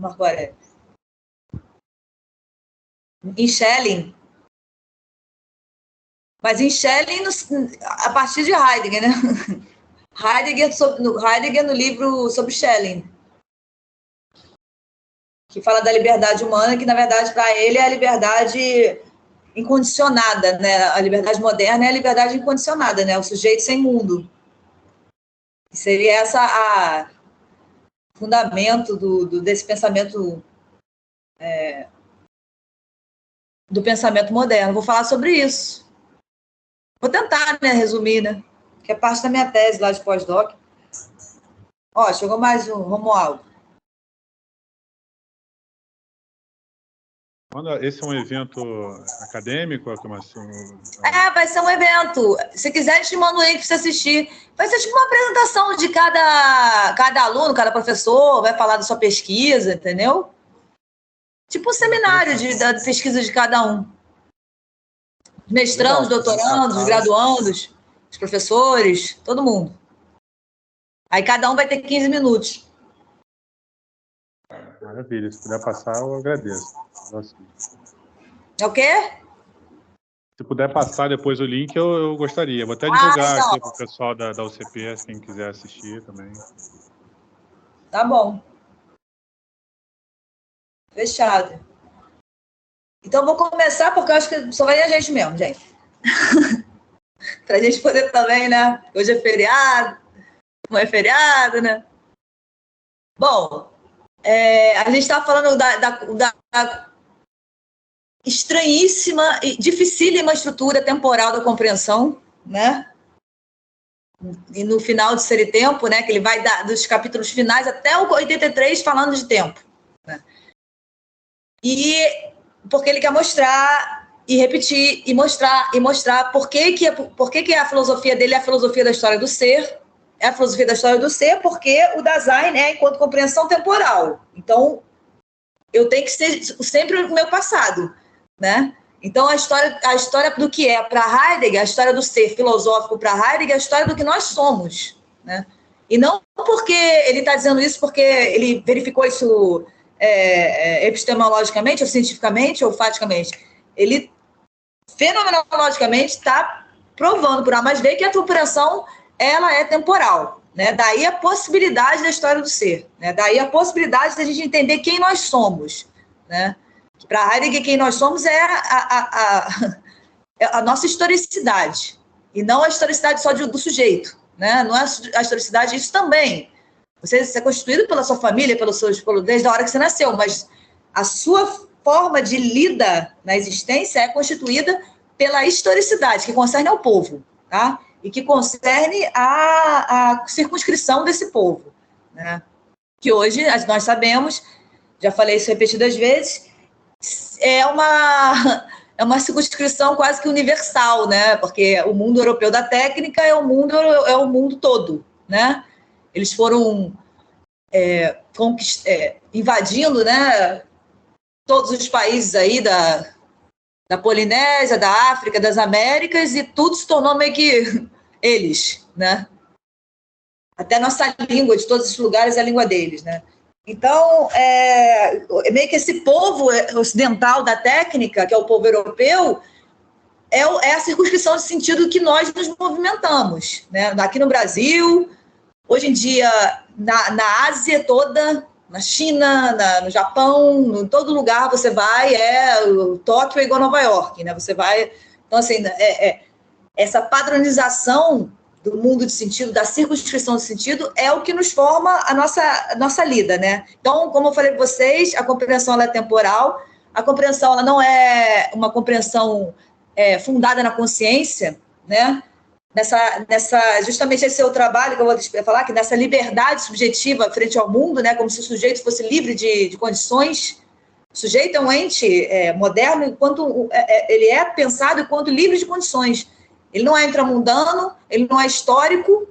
Marco Aurélio. Em Schelling. Mas em Schelling, a partir de Heidegger, né? Heidegger no livro sobre Schelling, que fala da liberdade humana, que, na verdade, para ele é a liberdade incondicionada, né? A liberdade moderna é a liberdade incondicionada, né? O sujeito sem mundo. Seria essa fundamento desse pensamento, do pensamento moderno. Vou falar sobre isso. Vou tentar, né, resumir, né? Que é parte da minha tese lá de pós-doc. Ó, chegou mais um, Romualdo. Esse é um evento acadêmico? Vai ser um evento. Se quiser, a gente manda o link para você assistir. Vai ser tipo uma apresentação de cada aluno, cada professor, vai falar da sua pesquisa, entendeu? Tipo um seminário da pesquisa de cada um. Mestrandos, doutorandos, graduandos, os professores, todo mundo. Aí cada um vai ter 15 minutos. Maravilha, se puder passar, eu agradeço. É o quê? Se puder passar depois o link, eu gostaria. Vou até divulgar aqui para o pessoal da UCP, se quem quiser assistir também. Tá bom. Fechado. Então, vou começar, porque eu acho que só vai a gente mesmo, gente. Para a gente poder também, né? Hoje é feriado, não é feriado, né? Bom, a gente estava falando da estranhíssima e dificílima estrutura temporal da compreensão, né? E no final de Ser e Tempo, né? Que ele vai dos capítulos finais até o 83 falando de tempo, né? E porque ele quer mostrar e repetir e mostrar por que a filosofia dele é a filosofia da história do ser. É a filosofia da história do ser porque o Dasein é enquanto compreensão temporal. Então, eu tenho que ser sempre o meu passado, né? Então, a história do que é para Heidegger, a história do ser filosófico para Heidegger é a história do que nós somos, né? E não porque ele está dizendo isso porque ele verificou isso epistemologicamente, ou cientificamente, ou faticamente. Ele, fenomenologicamente, está provando por A mais B que a compreensão ela é temporal, né? Daí a possibilidade da história do ser, né? Daí a possibilidade da gente entender quem nós somos, né? Para Heidegger, quem nós somos é a nossa historicidade, e não a historicidade só do sujeito, né? Não é a historicidade, isso também. Você é constituído pela sua família, desde a hora que você nasceu, mas a sua forma de lida na existência é constituída pela historicidade, que concerne ao povo, tá? E que concerne a circunscrição desse povo, né? Que hoje, nós sabemos, já falei isso repetidas vezes, é uma circunscrição quase que universal, né? Porque o mundo europeu da técnica é o mundo todo, né? Eles foram invadindo, né, todos os países aí da Polinésia, da África, das Américas, e tudo se tornou meio que eles, né? Até a nossa língua, de todos os lugares, é a língua deles, né? Então, meio que esse povo ocidental da técnica, que é o povo europeu, é a circunscrição de sentido que nós nos movimentamos, né? Aqui no Brasil, hoje em dia, na Ásia toda, na China, no Japão, em todo lugar você vai, Tóquio é igual a Nova York, né? Você vai... Então, assim, essa padronização do mundo de sentido, da circunscrição de sentido, é o que nos forma a nossa lida, né? Então, como eu falei para vocês, a compreensão ela é temporal, a compreensão ela não é uma compreensão fundada na consciência, né? Justamente esse é o trabalho que eu vou falar, que nessa liberdade subjetiva frente ao mundo, né? Como se o sujeito fosse livre de condições. O sujeito é um ente moderno enquanto ele é pensado enquanto livre de condições. Ele não é intramundano, ele não é histórico,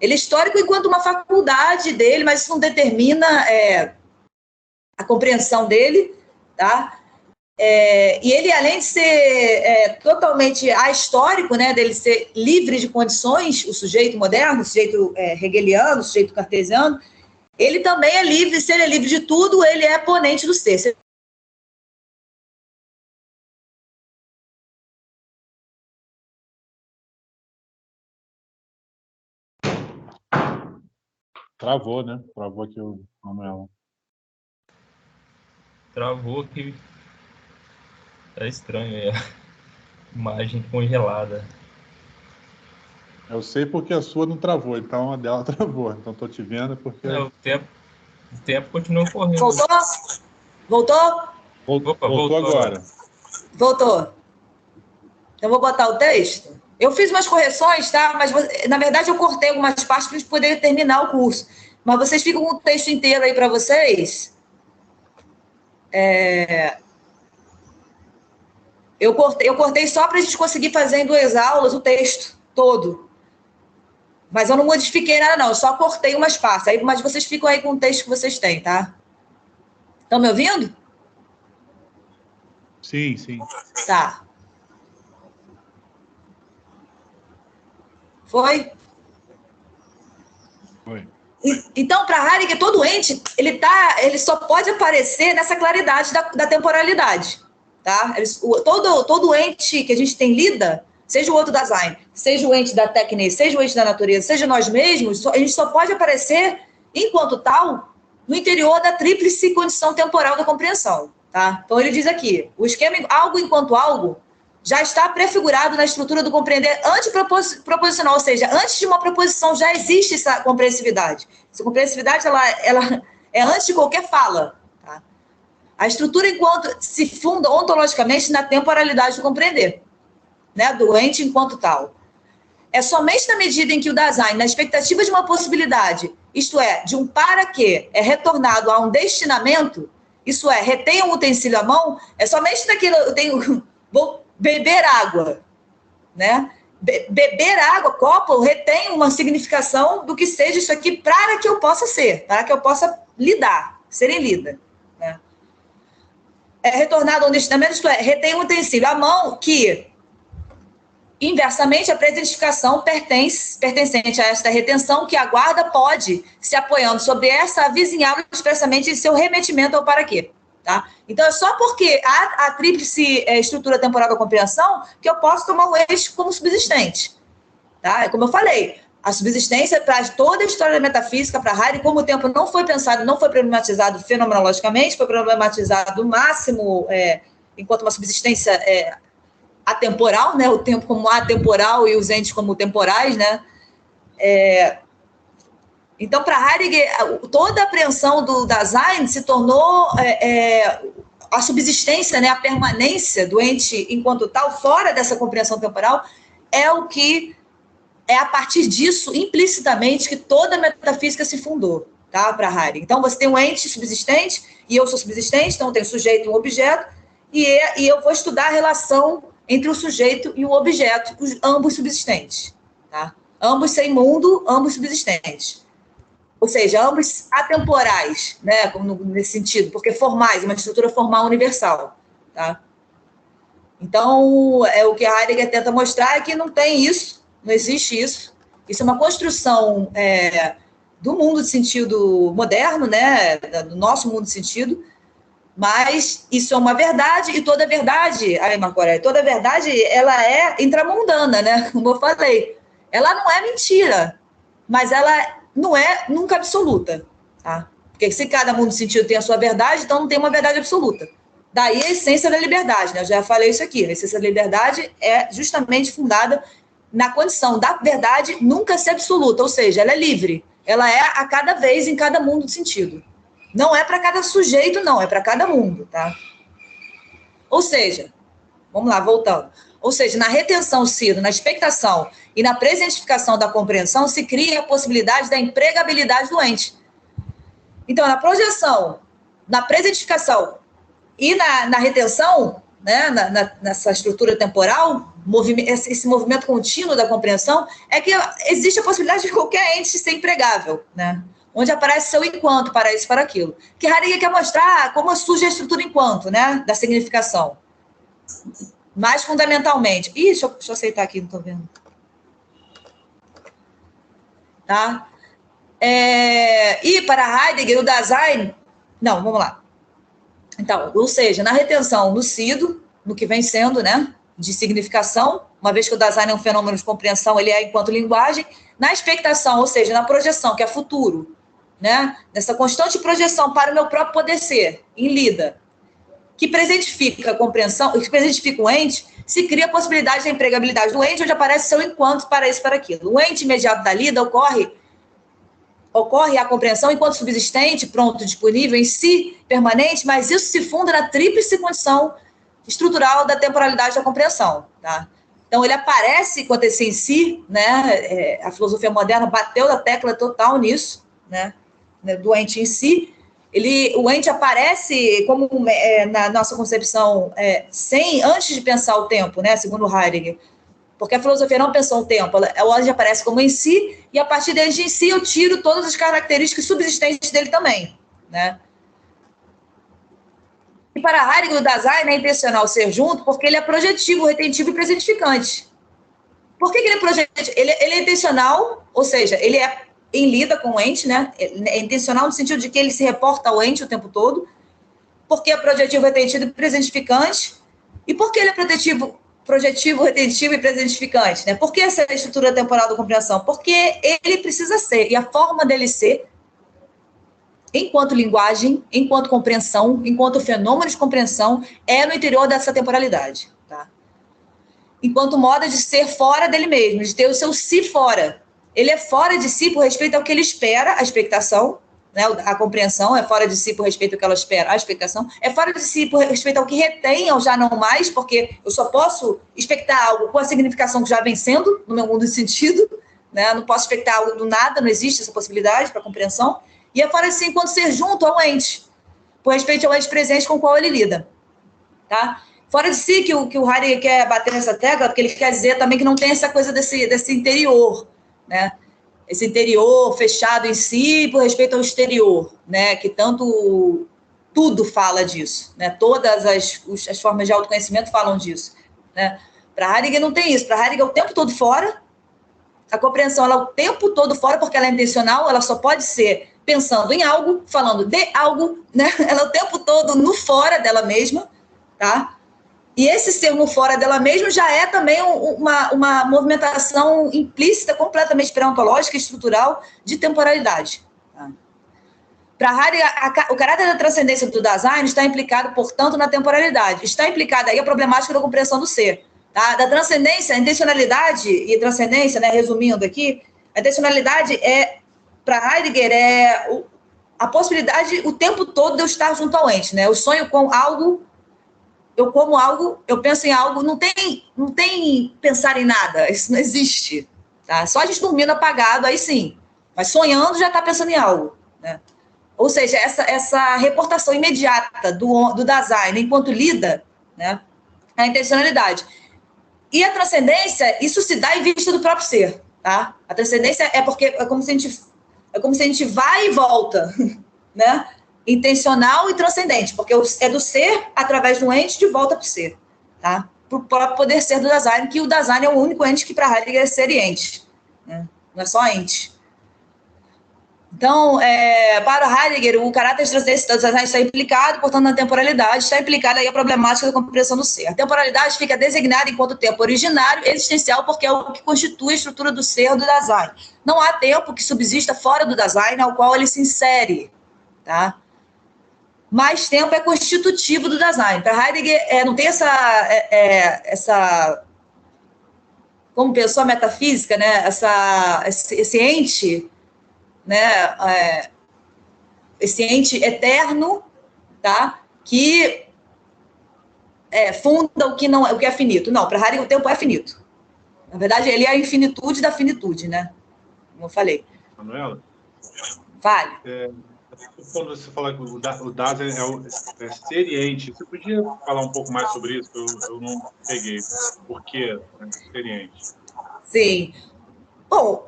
ele é histórico enquanto uma faculdade dele, mas isso não determina a compreensão dele, tá? E ele, além de ser totalmente ahistórico, né, dele ser livre de condições, o sujeito moderno, o sujeito hegeliano, o sujeito cartesiano, ele também é livre, se ele é livre de tudo, ele é ponente do ser. Travou, né? Travou aqui o Manuel. Travou aqui. É estranho, imagem congelada. Eu sei porque a sua não travou, então a dela travou. Então tô te vendo porque... O tempo continua correndo. Voltou? Voltou? Opa, voltou agora. Voltou. Então, vou botar o texto. Eu fiz umas correções, tá? Mas, na verdade, eu cortei algumas partes para a gente poder terminar o curso. Mas vocês ficam com o texto inteiro aí para vocês. Eu cortei só para a gente conseguir fazer em 2 aulas o texto todo. Mas eu não modifiquei nada, não. Eu só cortei umas partes. Aí, mas vocês ficam aí com o texto que vocês têm, tá? Estão me ouvindo? Sim, sim. Tá. Foi? Foi. Então, para Heidegger, todo ente, ele só pode aparecer nessa claridade da temporalidade. Tá? Todo ente que a gente tem lida, seja o outro Dasein, seja o ente da técnica, seja o ente da natureza, seja nós mesmos, a gente só pode aparecer, enquanto tal, no interior da tríplice condição temporal da compreensão. Tá? Então, ele diz aqui, o esquema algo enquanto algo já está prefigurado na estrutura do compreender antiproposicional, ou seja, antes de uma proposição já existe essa compreensividade. Essa compreensividade ela é antes de qualquer fala. Tá? A estrutura enquanto se funda ontologicamente na temporalidade do compreender, né? Do ente enquanto tal. É somente na medida em que o Dasein, na expectativa de uma possibilidade, isto é, de um para quê, é retornado a um destinamento, isso é, retém um utensílio à mão, é somente naquilo, vou beber água, né? Beber água, copo, retém uma significação do que seja isso aqui para que eu possa ser, para que eu possa lidar, ser em lida. Né? É retornado a um destinamento, isto é, retém um utensílio à mão que, inversamente, a presentificação pertencente a esta retenção que aguarda pode, se apoiando sobre essa, avizinhá-lo expressamente em seu remetimento ao para quê. Tá? Então, é só porque há a tríplice estrutura temporal da compreensão que eu posso tomar o eixo como subsistente. Tá? Como eu falei, a subsistência traz toda a história da metafísica para Heidegger, como o tempo não foi pensado, não foi problematizado fenomenologicamente, foi problematizado no máximo enquanto uma subsistência atemporal, né? O tempo como atemporal e os entes como temporais, né? Então, para Heidegger, toda a apreensão do Dasein se tornou a subsistência, né, a permanência do ente enquanto tal, fora dessa compreensão temporal, é o que é a partir disso, implicitamente, que toda a metafísica se fundou, tá, para Heidegger. Então, você tem um ente subsistente, e eu sou subsistente, então eu tenho um sujeito e um objeto, e eu vou estudar a relação entre o sujeito e o objeto, ambos subsistentes. Tá? Ambos sem mundo, ambos subsistentes. Ou seja, ambos atemporais, né, nesse sentido, porque formais, uma estrutura formal universal. Tá? Então, o que a Heidegger tenta mostrar é que não tem isso, não existe isso. Isso é uma construção do mundo de sentido moderno, né, do nosso mundo de sentido, mas isso é uma verdade, e toda verdade, Marco Aurélio, toda verdade, ela é intramundana, né, como eu falei. Ela não é mentira, mas ela não é nunca absoluta, tá? Porque se cada mundo de sentido tem a sua verdade, então não tem uma verdade absoluta. Daí a essência da liberdade, né? Eu já falei isso aqui. A essência da liberdade é justamente fundada na condição da verdade nunca ser absoluta, ou seja, ela é livre. Ela é a cada vez em cada mundo de sentido. Não é para cada sujeito, não, é para cada mundo, tá? Ou seja, vamos lá, voltando. Ou seja, na retenção sido, na expectação e na presentificação da compreensão se cria a possibilidade da empregabilidade do ente. Então, na projeção, na presentificação e na retenção, né, nessa estrutura temporal, esse movimento contínuo da compreensão, é que existe a possibilidade de qualquer ente ser empregável, né? Onde aparece seu enquanto para isso, para aquilo. Que Heidegger quer mostrar como surge a estrutura enquanto, né, da significação. Mais fundamentalmente. Deixa eu aceitar aqui, não estou vendo. Tá? E para Heidegger, o Dasein... Não, vamos lá. Então, ou seja, na retenção, no sido, no que vem sendo, né, de significação, uma vez que o Dasein é um fenômeno de compreensão, ele é enquanto linguagem, na expectação, ou seja, na projeção, que é futuro, né, nessa constante projeção para o meu próprio poder ser, em lida, que presentifica a compreensão, que presentifica o ente, se cria a possibilidade da empregabilidade do ente, onde aparece seu enquanto para isso, para aquilo. O ente imediato da lida ocorre a compreensão enquanto subsistente, pronto, disponível, em si, permanente, mas isso se funda na tríplice condição estrutural da temporalidade da compreensão. Tá? Então, ele aparece enquanto esse em si, né, a filosofia moderna bateu na tecla total nisso, né, do ente em si. O ente aparece como, na nossa concepção, antes de pensar o tempo, né, segundo Heidegger, porque a filosofia não pensou o tempo, ela já aparece como em si, e a partir dele em si eu tiro todas as características subsistentes dele também. Né? E para Heidegger, o Dasein é intencional ser junto porque ele é projetivo, retentivo e presentificante. Por que ele é projetivo? Ele é intencional, ou seja, ele é em lida com o ente, né? É intencional no sentido de que ele se reporta ao ente o tempo todo, porque é projetivo, retentivo e presentificante. E por que ele é projetivo, retentivo e presentificante? Né? Por que essa estrutura temporal da compreensão? Porque ele precisa ser, e a forma dele ser, enquanto linguagem, enquanto compreensão, enquanto fenômeno de compreensão, é no interior dessa temporalidade. Tá? Enquanto modo de ser fora dele mesmo, de ter o seu si fora. Ele é fora de si por respeito ao que ele espera, a expectação, né? A compreensão é fora de si por respeito ao que ela espera, a expectação é fora de si por respeito ao que retém, ao já não mais, porque eu só posso expectar algo com a significação que já vem sendo, no meu mundo de sentido, né? Não posso expectar algo do nada, não existe essa possibilidade para a compreensão, e é fora de si enquanto ser junto ao ente, por respeito ao ente presente com o qual ele lida. Tá? Fora de si que o Heidegger quer bater nessa tecla, porque ele quer dizer também que não tem essa coisa desse interior, né? Esse interior fechado em si por respeito ao exterior, né? Que tudo fala disso, né? Todas as formas de autoconhecimento falam disso, né? Para Heidegger não tem isso. Para Heidegger é o tempo todo fora. A compreensão ela é o tempo todo fora porque ela é intencional, ela só pode ser pensando em algo, falando de algo, né? Ela é o tempo todo no fora dela mesma, tá? E esse ser no fora dela mesma já é também uma movimentação implícita, completamente esperantológica e estrutural de temporalidade. Tá? Para Heidegger, o caráter da transcendência do Dasein está implicado, portanto, na temporalidade. Está implicada aí a problemática da compreensão do ser. Tá? Da transcendência, a intencionalidade e transcendência, né, resumindo aqui, a intencionalidade para Heidegger, a possibilidade o tempo todo de eu estar junto ao ente. Né? Eu sonho com algo, eu como algo, eu penso em algo, não tem pensar em nada, isso não existe. Tá? Só a gente dormindo apagado, aí sim. Mas sonhando já está pensando em algo. Né? Ou seja, essa reportação imediata do Dasein enquanto lida, né, é a intencionalidade. E a transcendência, isso se dá em vista do próprio ser. Tá? A transcendência é como se a gente vai e volta, né? Intencional e transcendente, porque é do ser através do ente de volta para o ser, tá? Para o próprio poder ser do Dasein, que o Dasein é o único ente que para Heidegger é ser e ente, né? Não é só ente. Então, para Heidegger, o caráter de transcendência do Dasein está implicado, portanto, na temporalidade, está implicada aí a problemática da compreensão do ser. A temporalidade fica designada enquanto tempo originário, existencial, porque é o que constitui a estrutura do ser do Dasein. Não há tempo que subsista fora do Dasein, ao qual ele se insere, tá? Mas tempo é constitutivo do Dasein. Para Heidegger, não tem essa como pessoa metafísica, né? Esse ente, né? Esse ente eterno, tá? Que funda o que é finito. Não, para Heidegger o tempo é finito. Na verdade, ele é a infinitude da finitude, né? Como eu falei. Manuela? Vale. Quando você fala que o Dasein é experiente, você podia falar um pouco mais sobre isso? Eu não peguei. Por que experiente? Sim. Bom,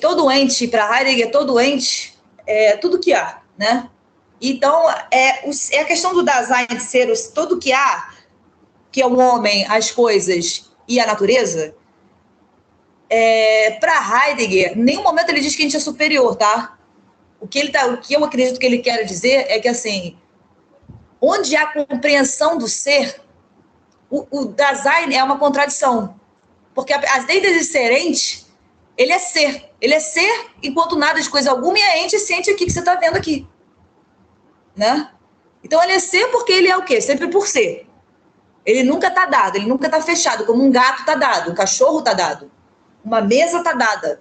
todo ente, para Heidegger, todo ente é tudo que há, né? Então, a questão do Dasein de ser tudo que há, que é o homem, as coisas e a natureza, para Heidegger, em nenhum momento ele diz que a gente é superior, tá? O que eu acredito que ele quer dizer é que, assim, onde há compreensão do ser, o Dasein é uma contradição. Porque, desde existente, ele é ser. Ele é ser enquanto nada de coisa alguma e é ente ciente aqui que você está vendo aqui. Né? Então, ele é ser porque ele é o quê? Sempre por ser. Ele nunca está dado, ele nunca está fechado, como um gato está dado, um cachorro está dado, uma mesa está dada.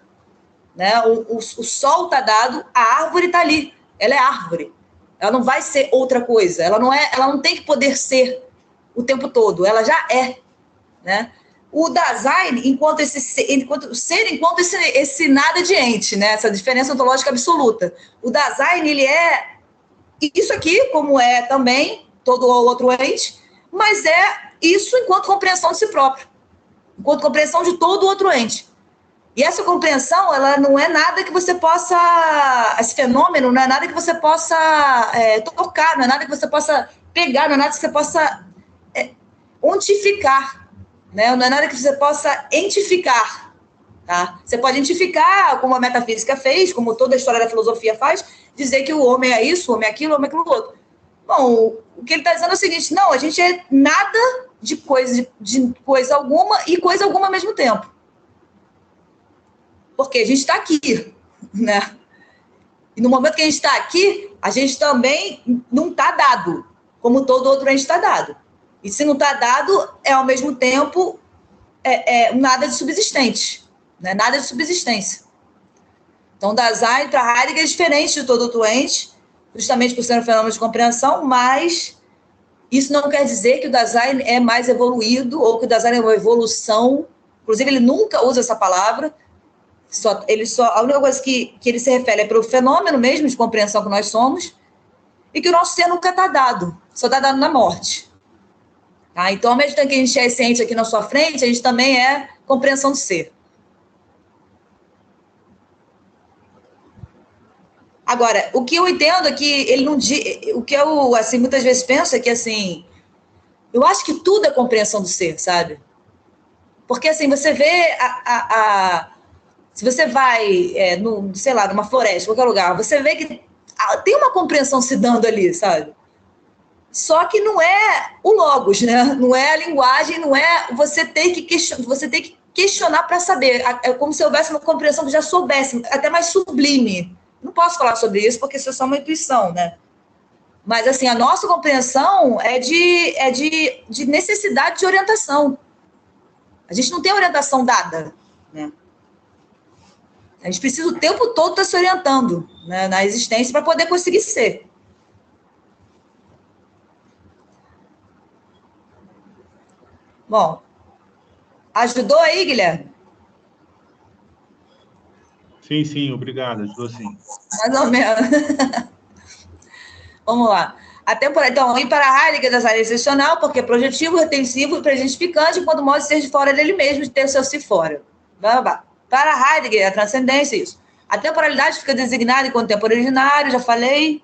Né? O sol está dado, a árvore está ali. Ela é árvore. Ela não vai ser outra coisa. Ela não tem que poder ser o tempo todo. Ela já é. Né? O Dasein, enquanto esse nada de ente, né? Essa diferença ontológica absoluta. O Dasein, ele é isso aqui, como é também todo o outro ente, mas é isso enquanto compreensão de si próprio. Enquanto compreensão de todo o outro ente. E essa compreensão, ela não é nada que você possa... Esse fenômeno não é nada que você possa tocar, não é nada que você possa pegar, não é nada que você possa ontificar, né? Não é nada que você possa entificar. Tá? Você pode identificar, como a metafísica fez, como toda a história da filosofia faz, dizer que o homem é isso, o homem é aquilo, o homem é aquilo outro. Bom, o que ele está dizendo é o seguinte, não, a gente é nada de coisa alguma e coisa alguma ao mesmo tempo. Porque a gente está aqui, né? E no momento que a gente está aqui, a gente também não está dado, como todo outro ente está dado. E se não está dado, é ao mesmo tempo nada de subsistente, né? Nada de subsistência. Então, Dasein para Heidegger é diferente de todo outro ente, justamente por ser um fenômeno de compreensão, mas isso não quer dizer que o Dasein é mais evoluído ou que o Dasein é uma evolução. Inclusive, ele nunca usa essa palavra. A única coisa que ele se refere é para o fenômeno mesmo de compreensão que nós somos e que o nosso ser nunca está dado, só está dado na morte. Tá? Então, ao mesmo tempo que a gente é ciente aqui na sua frente, a gente também é compreensão do ser. Agora, o que eu entendo é que ele não diz... O que eu, assim, muitas vezes penso é que, assim, eu acho que tudo é compreensão do ser, sabe? Porque, assim, você vê se você vai, sei lá, numa floresta, em qualquer lugar, você vê que tem uma compreensão se dando ali, sabe? Só que não é o logos, né? Não é a linguagem, não é... Você tem que questionar para saber. É como se houvesse uma compreensão que já soubesse, até mais sublime. Não posso falar sobre isso, porque isso é só uma intuição, né? Mas, assim, a nossa compreensão é de necessidade de orientação. A gente não tem orientação dada, né? A gente precisa o tempo todo estar se orientando, né, na existência para poder conseguir ser. Bom, ajudou aí, Guilherme? Sim, obrigado, ajudou sim. Mais ou menos. Vamos lá. Então, ir para Heidegger das áreas excepcional, porque é projetivo, retensivo e presentificante, enquanto modo de ser de fora dele mesmo, de ter o seu si fora. Para Heidegger, a transcendência, isso. A temporalidade fica designada enquanto tempo originário, já falei.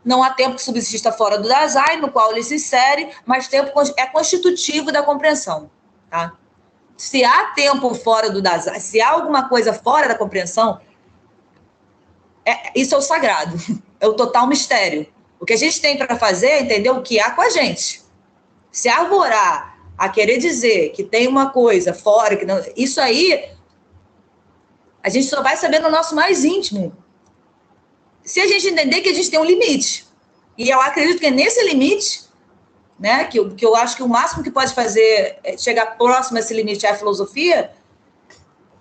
Não há tempo que subsista fora do Dasein, no qual ele se insere, mas tempo é constitutivo da compreensão. Tá? Se há tempo fora do Dasein, se há alguma coisa fora da compreensão, isso é o sagrado, é o total mistério. O que a gente tem para fazer é entender o que há com a gente. Se arvorar a querer dizer que tem uma coisa fora, que não, isso aí a gente só vai saber no nosso mais íntimo. Se a gente entender que a gente tem um limite. E eu acredito que é nesse limite, né, que eu acho que o máximo que pode fazer é chegar próximo a esse limite é a filosofia,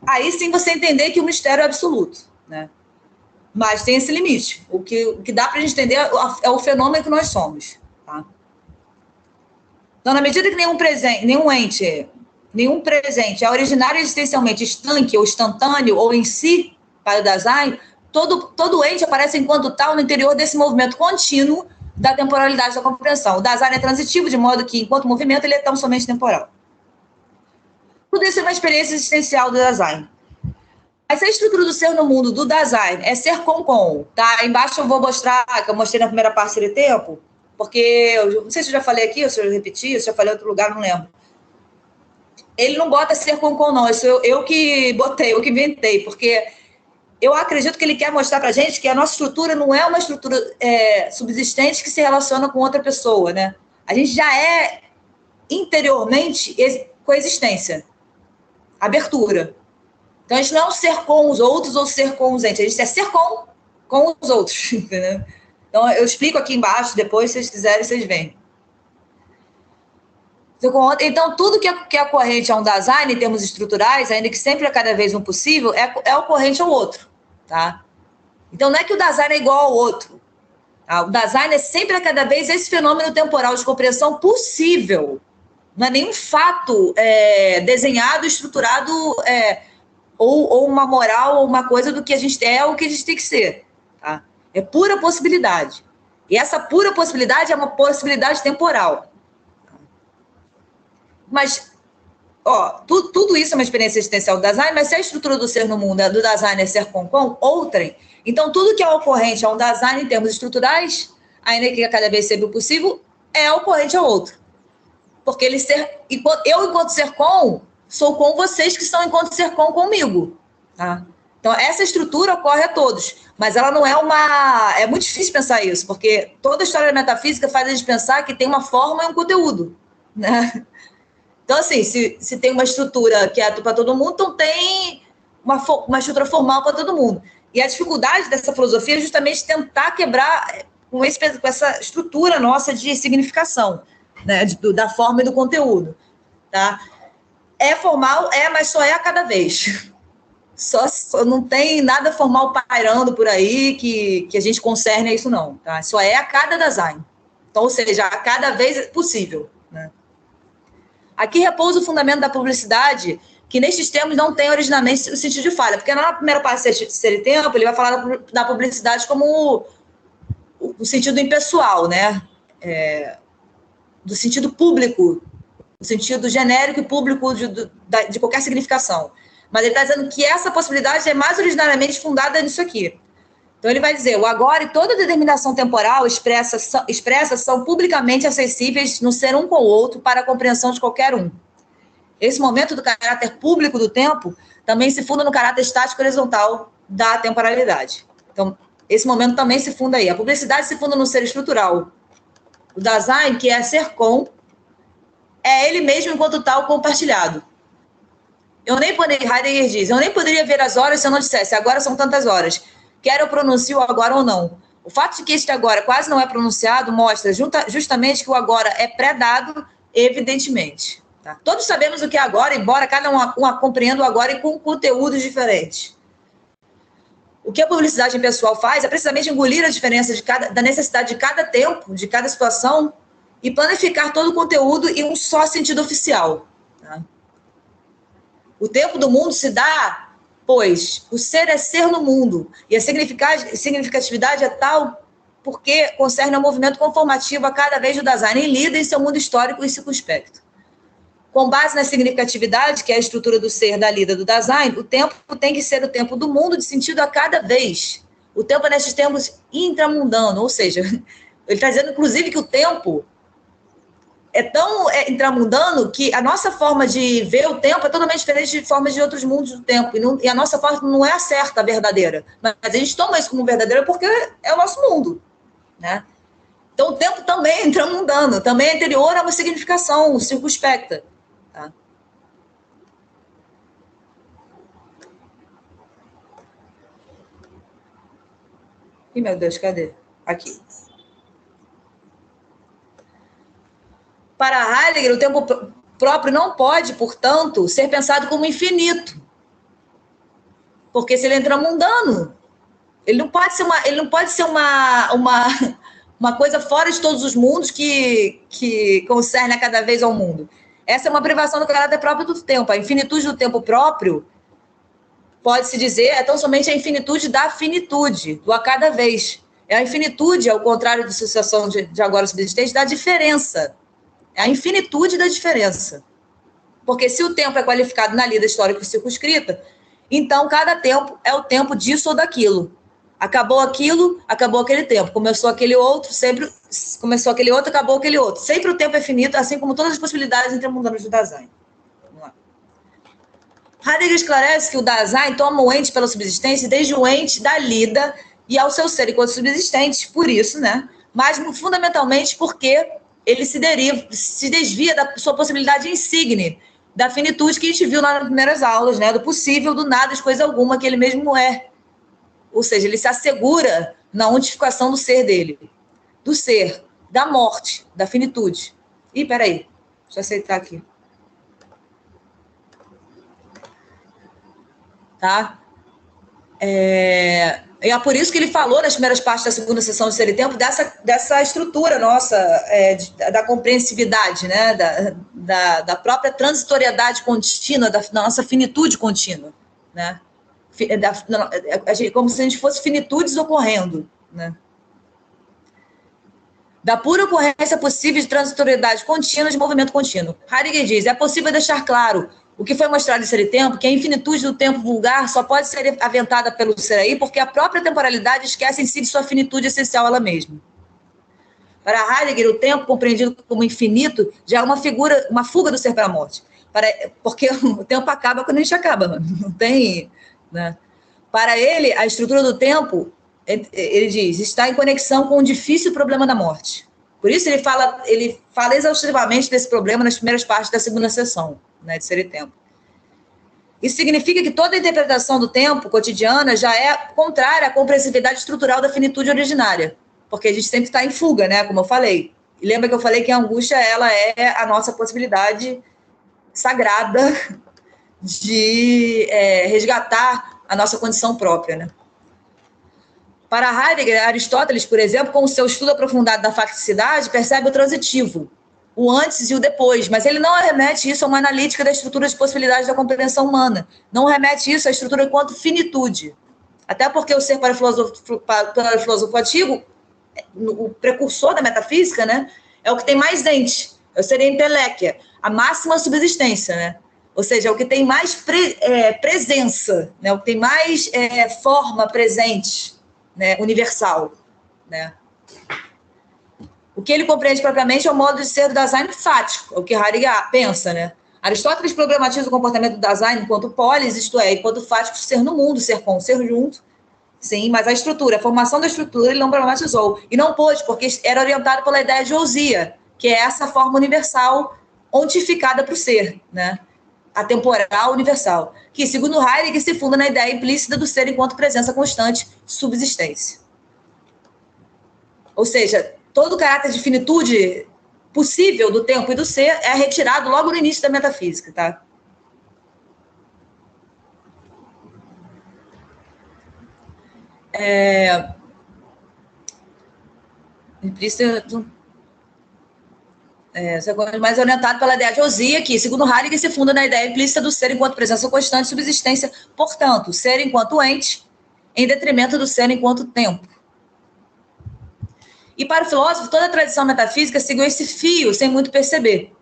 aí sim você entender que o mistério é absoluto, né? Mas tem esse limite. O que dá para a gente entender é o fenômeno que nós somos. Tá? Então, na medida que nenhum presente é originário existencialmente estanque ou instantâneo ou em si, para o Dasein, todo ente aparece enquanto tal no interior desse movimento contínuo da temporalidade da compreensão. O Dasein é transitivo, de modo que, enquanto movimento, ele é tão somente temporal. Tudo isso é uma experiência existencial do Dasein. Essa estrutura do ser no mundo do Dasein é ser com. Tá? Embaixo eu vou mostrar, que eu mostrei na primeira parte de tempo, porque eu não sei se eu já falei aqui, ou se eu repeti, ou se eu já falei em outro lugar, não lembro. ele não bota ser com, não. Isso eu que botei, eu que inventei, porque eu acredito que ele quer mostrar para a gente que a nossa estrutura não é uma estrutura subsistente que se relaciona com outra pessoa, né? A gente já é interiormente coexistência, abertura. Então, a gente não é um ser com os outros ou ser com os entes, a gente é ser com os outros, entendeu? Então, eu explico aqui embaixo, depois, se vocês quiserem, vocês veem. Então, tudo que é ocorrente a um design, em termos estruturais, ainda que sempre é cada vez um possível, é ocorrente ao outro, tá? Então, não é que o design é igual ao outro. Tá? O design é sempre a cada vez esse fenômeno temporal de compreensão possível. Não é nenhum fato desenhado, estruturado, ou uma moral, ou uma coisa do que a gente é ou o que a gente tem que ser. Tá? É pura possibilidade. E essa pura possibilidade é uma possibilidade temporal. Mas, tudo isso é uma experiência existencial do design, mas se a estrutura do ser no mundo do design é ser com, outrem, então tudo que é ocorrente a um design em termos estruturais, ainda que cada vez seja possível, é ocorrente ao outro. Porque eu, enquanto ser com, sou com vocês que são enquanto ser com comigo. Tá? Então, essa estrutura ocorre a todos, mas ela não é uma... É muito difícil pensar isso, porque toda a história da metafísica faz a gente pensar que tem uma forma e um conteúdo, né? Então, assim, se tem uma estrutura que é para todo mundo, então tem uma estrutura formal para todo mundo. E a dificuldade dessa filosofia é justamente tentar quebrar com essa estrutura nossa de significação, né, da forma e do conteúdo. Tá? É formal, mas só é a cada vez. Só não tem nada formal pairando por aí que a gente concerne a isso, não. Tá? Só é a cada design. Então, ou seja, a cada vez possível, né? Aqui repousa o fundamento da publicidade, que nestes termos não tem originalmente o sentido de falha, porque na primeira parte de Ser e Tempo, ele vai falar da publicidade como o sentido impessoal, né? Do sentido público, do sentido genérico e público de qualquer significação. Mas ele está dizendo que essa possibilidade é mais originariamente fundada nisso aqui. Então, ele vai dizer, o agora e toda determinação temporal expressa são publicamente acessíveis no ser um com o outro para a compreensão de qualquer um. Esse momento do caráter público do tempo também se funda no caráter estático horizontal da temporalidade. Então, esse momento também se funda aí. A publicidade se funda no ser estrutural. O design, que é ser com, é ele mesmo enquanto tal compartilhado. Heidegger diz, eu nem poderia ver as horas se eu não dissesse, agora são tantas horas. Quer eu pronuncie o agora ou não. O fato de que este agora quase não é pronunciado mostra justamente que o agora é pré-dado, evidentemente. Tá? Todos sabemos o que é agora, embora cada um compreenda o agora e com conteúdos diferentes. O que a publicidade impessoal faz é precisamente engolir a diferença da necessidade de cada tempo, de cada situação, e planificar todo o conteúdo em um só sentido oficial. Tá? O tempo do mundo se dá... Pois o ser é ser no mundo, e a significatividade é tal porque concerne ao movimento conformativo a cada vez do design em lida em seu mundo histórico e circunspecto. Com base na significatividade, que é a estrutura do ser da lida do design, o tempo tem que ser o tempo do mundo de sentido a cada vez. O tempo é nestes termos intramundano, ou seja, ele está dizendo, inclusive, que o tempo é tão intramundano que a nossa forma de ver o tempo é totalmente diferente de formas de outros mundos do tempo. E a nossa forma não é a certa, a verdadeira. Mas a gente toma isso como verdadeira porque é o nosso mundo. Né? Então, o tempo também é intramundano, também é anterior a uma significação circunspecta. Tá? Ih, meu Deus, cadê? Aqui. Para Heidegger, o tempo próprio não pode, portanto, ser pensado como infinito. Porque se ele é intramundano, ele não pode ser uma coisa fora de todos os mundos que concerne a cada vez ao mundo. Essa é uma privação do caráter próprio do tempo. A infinitude do tempo próprio, pode-se dizer, é tão somente a infinitude da finitude, do a cada vez. É a infinitude, ao contrário da associação de agora subsistente, da diferença. É a infinitude da diferença. Porque se o tempo é qualificado na lida histórica circunscrita, então cada tempo é o tempo disso ou daquilo. Acabou aquilo, acabou aquele tempo. Começou aquele outro, sempre começou aquele outro, acabou aquele outro. Sempre o tempo é finito, assim como todas as possibilidades intramundanas do design. Vamos lá. Heidegger esclarece que o Dasein toma o ente pela subsistência desde o ente da lida e ao seu ser enquanto subsistente, por isso, né? Mas fundamentalmente porque ele se desvia da sua possibilidade insigne, da finitude que a gente viu lá nas primeiras aulas, né? Do possível, do nada, de coisa alguma que ele mesmo é. Ou seja, ele se assegura na unificação do ser dele, do ser, da morte, da finitude. Ih, peraí, deixa eu aceitar aqui. Tá? É por isso que ele falou nas primeiras partes da segunda sessão de Ser e Tempo dessa estrutura nossa, da compreensividade, né? da própria transitoriedade contínua, da nossa finitude contínua, né? Como se a gente fosse finitudes ocorrendo, né? Da pura ocorrência possível de transitoriedade contínua, de movimento contínuo. Heidegger diz, é possível deixar claro o que foi mostrado em Ser e Tempo, que a infinitude do tempo vulgar só pode ser aventada pelo ser aí, porque a própria temporalidade esquece em si de sua finitude essencial ela mesma. Para Heidegger, o tempo compreendido como infinito já é uma fuga do ser para a morte. Porque o tempo acaba quando a gente acaba, não tem... Né? Para ele, a estrutura do tempo, ele diz, está em conexão com o difícil problema da morte. Por isso ele fala exaustivamente desse problema nas primeiras partes da segunda sessão, né, de Ser e Tempo. Isso significa que toda a interpretação do tempo cotidiana já é contrária à compreensibilidade estrutural da finitude originária, porque a gente sempre está em fuga, né, como eu falei. E lembra que eu falei que a angústia ela é a nossa possibilidade sagrada de resgatar a nossa condição própria, né? Para Heidegger, Aristóteles, por exemplo, com o seu estudo aprofundado da facticidade, percebe o transitivo, o antes e o depois, mas ele não remete isso a uma analítica da estrutura de possibilidades da compreensão humana, não remete isso à estrutura enquanto finitude. Até porque o ser para o filósofo antigo, o precursor da metafísica, né, é o que tem mais ente, é o ser inteléquia, a máxima subsistência, né? Ou seja, é o que tem mais presença, né, o que tem mais forma presente, né, universal, né? O que ele compreende propriamente é o modo de ser do Dasein fático, é o que Heidegger pensa, né? Aristóteles problematiza o comportamento do Dasein enquanto polis, isto é, enquanto fático, ser no mundo, ser com, ser junto, sim, mas a formação da estrutura ele não problematizou, e não pôde, porque era orientado pela ideia de ousia, que é essa forma universal ontificada para o ser, né? A temporal universal, que, segundo Heidegger, se funda na ideia implícita do ser enquanto presença constante, subsistência. Ou seja, todo o caráter de finitude possível do tempo e do ser é retirado logo no início da metafísica, tá? Mais orientado pela ideia de ousia, que, segundo Heidegger, se funda na ideia implícita do ser enquanto presença constante e subsistência, portanto, ser enquanto ente, em detrimento do ser enquanto tempo. E para o filósofo, toda a tradição metafísica seguiu esse fio sem muito perceber.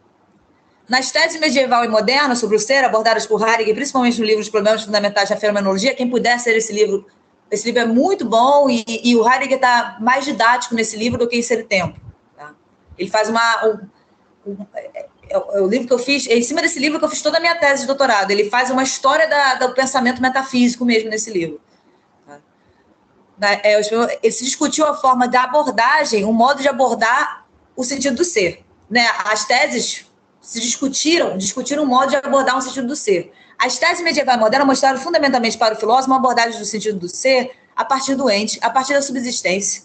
Nas teses medieval e moderna sobre o ser, abordadas por Heidegger, principalmente no livro Os Problemas Fundamentais da Fenomenologia, quem puder ser esse livro é muito bom e o Heidegger está mais didático nesse livro do que em Ser e Tempo. Tá? Ele faz o livro que eu fiz, é em cima desse livro que eu fiz toda a minha tese de doutorado. Ele faz uma história do pensamento metafísico mesmo nesse livro. Ele se discutiu a forma da abordagem, um modo de abordar o sentido do ser. Né? As teses se discutiram um modo de abordar um sentido do ser. As teses medieval e moderna mostraram fundamentalmente para o filósofo uma abordagem do sentido do ser a partir do ente, a partir da subsistência.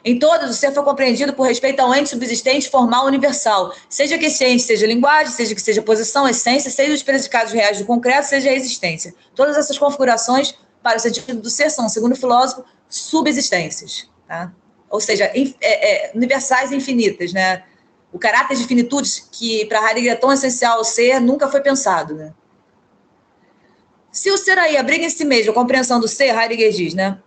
Em todas, o ser foi compreendido por respeito ao ente subsistente formal universal, seja que esse ente seja linguagem, seja que seja posição, essência, seja os predicados reais do concreto, seja a existência. Todas essas configurações para o sentido do ser são, segundo o filósofo, subsistências. Tá? Ou seja, universais e infinitas. Né? O caráter de finitude, que para Heidegger é tão essencial ao ser, nunca foi pensado. Né? Se o ser aí abriga em si mesmo a compreensão do ser, Heidegger diz, né?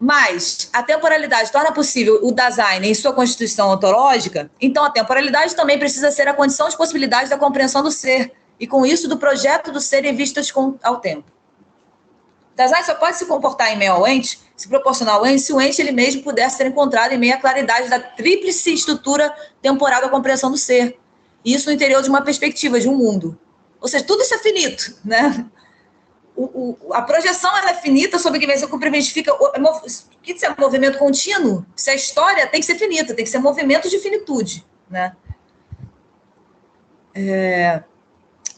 Mas a temporalidade torna possível o Dasein em sua constituição ontológica, então a temporalidade também precisa ser a condição de possibilidade da compreensão do ser, e com isso do projeto do ser em vistas ao tempo. Dasein só pode se comportar em meio ao ente, se proporcionar ao ente, se o ente ele mesmo puder ser encontrado em meio à claridade da tríplice estrutura temporal da compreensão do ser. isso no interior de uma perspectiva, de um mundo. Ou seja, tudo isso é finito, né? A projeção ela é finita sobre o que vai ser, o que significa o que é movimento contínuo. Se a história tem que ser finita, tem que ser movimento de finitude, né?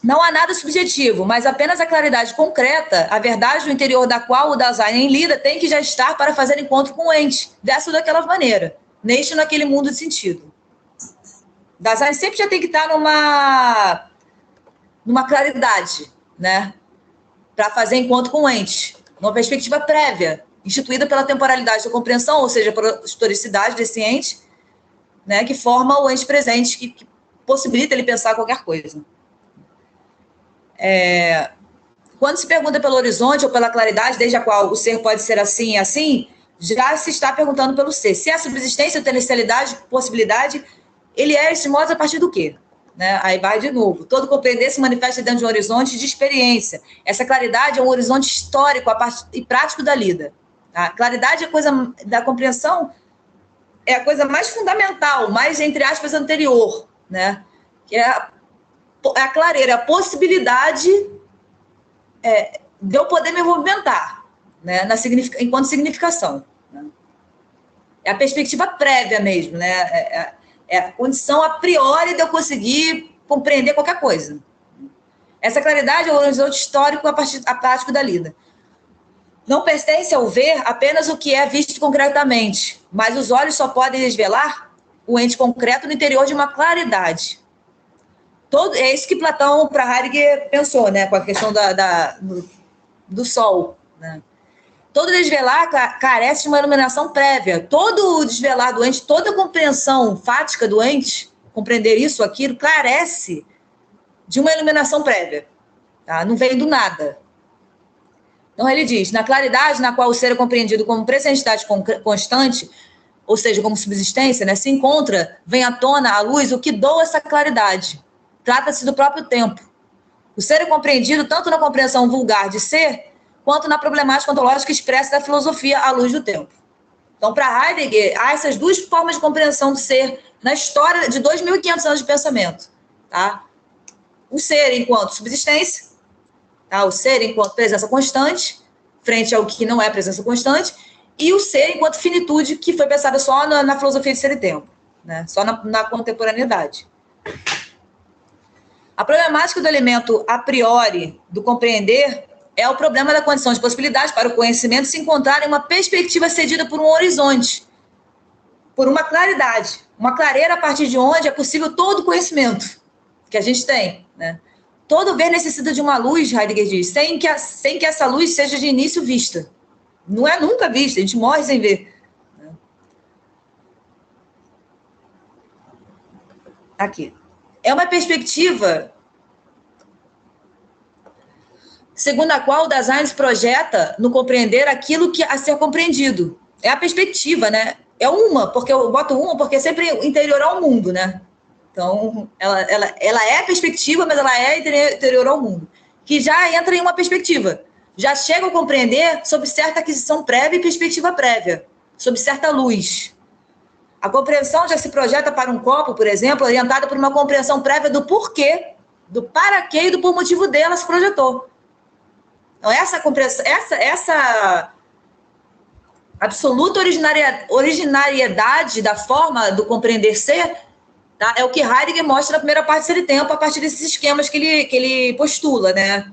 Não há nada subjetivo, mas apenas a claridade concreta, a verdade do interior da qual o Dasein lida tem que já estar para fazer encontro com o ente, dessa ou daquela maneira, neste ou naquele mundo de sentido. Dasein sempre já tem que estar numa claridade, né? Para fazer encontro com o ente, uma perspectiva prévia, instituída pela temporalidade da compreensão, ou seja, pela historicidade desse ente, né, que forma o ente presente, que possibilita ele pensar qualquer coisa. Quando se pergunta pelo horizonte ou pela claridade, desde a qual o ser pode ser assim e assim, já se está perguntando pelo ser. Se a subsistência, potencialidade, possibilidade, ele é esse modo a partir do quê? Né? Aí vai de novo. Todo compreender se manifesta dentro de um horizonte de experiência. Essa claridade é um horizonte histórico e prático da lida. A claridade é a coisa da compreensão, é a coisa mais fundamental, mais, entre aspas, anterior, né? Que é a clareira, a possibilidade de eu poder me movimentar, né? Enquanto significação. Né? É a perspectiva prévia mesmo, né? É a condição a priori de eu conseguir compreender qualquer coisa. Essa claridade é o horizonte histórico a prático da lida. Não pertence ao ver apenas o que é visto concretamente, mas os olhos só podem desvelar o ente concreto no interior de uma claridade. É isso que Platão, para Heidegger, pensou, né, com a questão do sol. Né? Todo desvelar carece de uma iluminação prévia. Todo o desvelar do ente, toda a compreensão fática do ente, compreender isso, aquilo, carece de uma iluminação prévia. Tá? Não vem do nada. Então, ele diz, na claridade na qual o ser é compreendido como presentidade constante, ou seja, como subsistência, né, se encontra, vem à tona a luz, o que doa essa claridade. Trata-se do próprio tempo. O ser é compreendido tanto na compreensão vulgar de ser, quanto na problemática ontológica expressa da filosofia à luz do tempo. Então, para Heidegger, há essas duas formas de compreensão do ser na história de 2.500 anos de pensamento. Tá? O ser enquanto subsistência, tá? O ser enquanto presença constante, frente ao que não é presença constante, e o ser enquanto finitude, que foi pensada só na filosofia de ser e tempo, né? Só na contemporaneidade. A problemática do elemento a priori do compreender é o problema da condição de possibilidade para o conhecimento se encontrar em uma perspectiva cedida por um horizonte, por uma claridade, uma clareira a partir de onde é possível todo o conhecimento que a gente tem. Né? Todo ver necessita de uma luz, Heidegger diz, sem que essa luz seja de início vista. Não é nunca vista, a gente morre sem ver. Aqui. É uma perspectiva segundo a qual o Dasein projeta no compreender aquilo que a ser compreendido. É a perspectiva, né? É uma, porque eu boto uma, porque é sempre interior ao mundo, né? Então, ela é perspectiva, mas ela é interior ao mundo. Que já entra em uma perspectiva. Já chega a compreender sob certa aquisição prévia e perspectiva prévia, sob certa luz. A compreensão já se projeta para um copo, por exemplo, orientada por uma compreensão prévia do porquê, do para quê e do por motivo dela se projetou. Então, essa compreensão, essa absoluta originariedade da forma do compreender ser, tá? É o que Heidegger mostra na primeira parte do Ser e Tempo, a partir desses esquemas que ele postula, né?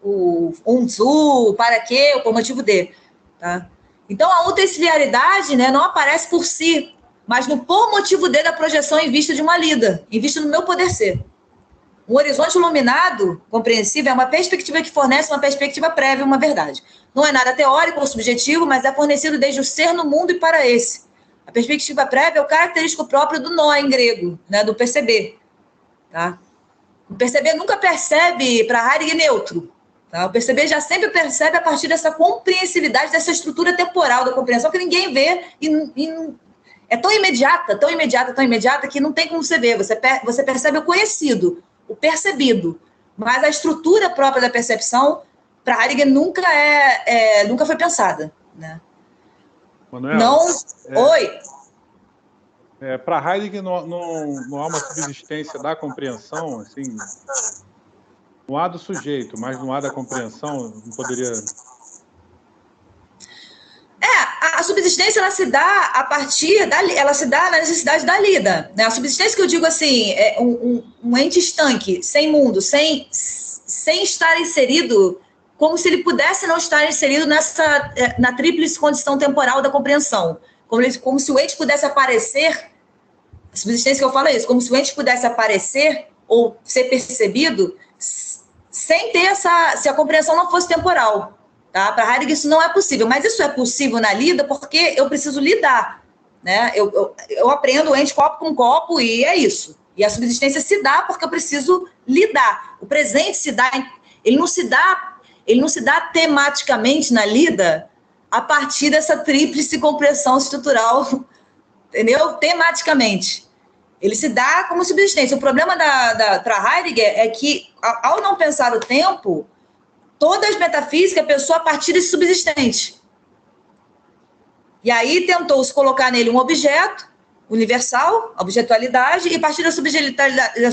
O o para quê, o por motivo de. Tá? Então, a utensiliaridade, né, não aparece por si, mas no por motivo de da projeção em vista de uma lida, em vista do meu poder ser. Um horizonte iluminado, compreensível, é uma perspectiva que fornece uma perspectiva prévia, uma verdade. Não é nada teórico ou subjetivo, mas é fornecido desde o ser no mundo e para esse. A perspectiva prévia é o característico próprio do nó em grego, né, do perceber. Tá? O perceber nunca percebe para Heidegger neutro. Tá? O perceber já sempre percebe a partir dessa compreensividade, dessa estrutura temporal da compreensão que ninguém vê e é tão imediata que não tem como você ver. Você percebe o conhecido, o percebido, mas a estrutura própria da percepção para Heidegger nunca foi pensada, né? Manuel, Não. Oi. Para Heidegger não há uma subsistência da compreensão, assim, não há do sujeito, mas não há da compreensão, não poderia... A subsistência, ela se dá a partir ela se dá na necessidade da lida, né? A subsistência que eu digo assim, é um ente estanque, sem mundo, sem estar inserido, como se ele pudesse não estar inserido na tríplice condição temporal da compreensão, como se o ente pudesse aparecer, a subsistência que eu falo é isso, como se o ente pudesse aparecer ou ser percebido sem ter se a compreensão não fosse temporal. Tá? Para Heidegger isso não é possível, mas isso é possível na lida porque eu preciso lidar, né? Eu aprendo o ente copo com copo e é isso. E a subsistência se dá porque eu preciso lidar. O presente se dá, ele não se dá tematicamente na lida a partir dessa tríplice compreensão estrutural, entendeu? Tematicamente. Ele se dá como subsistência. O problema para Heidegger é que, ao não pensar o tempo, todas as metafísicas pensou a partir desse subsistente. E aí tentou se colocar nele um objeto universal, a objetualidade, e a partir dessa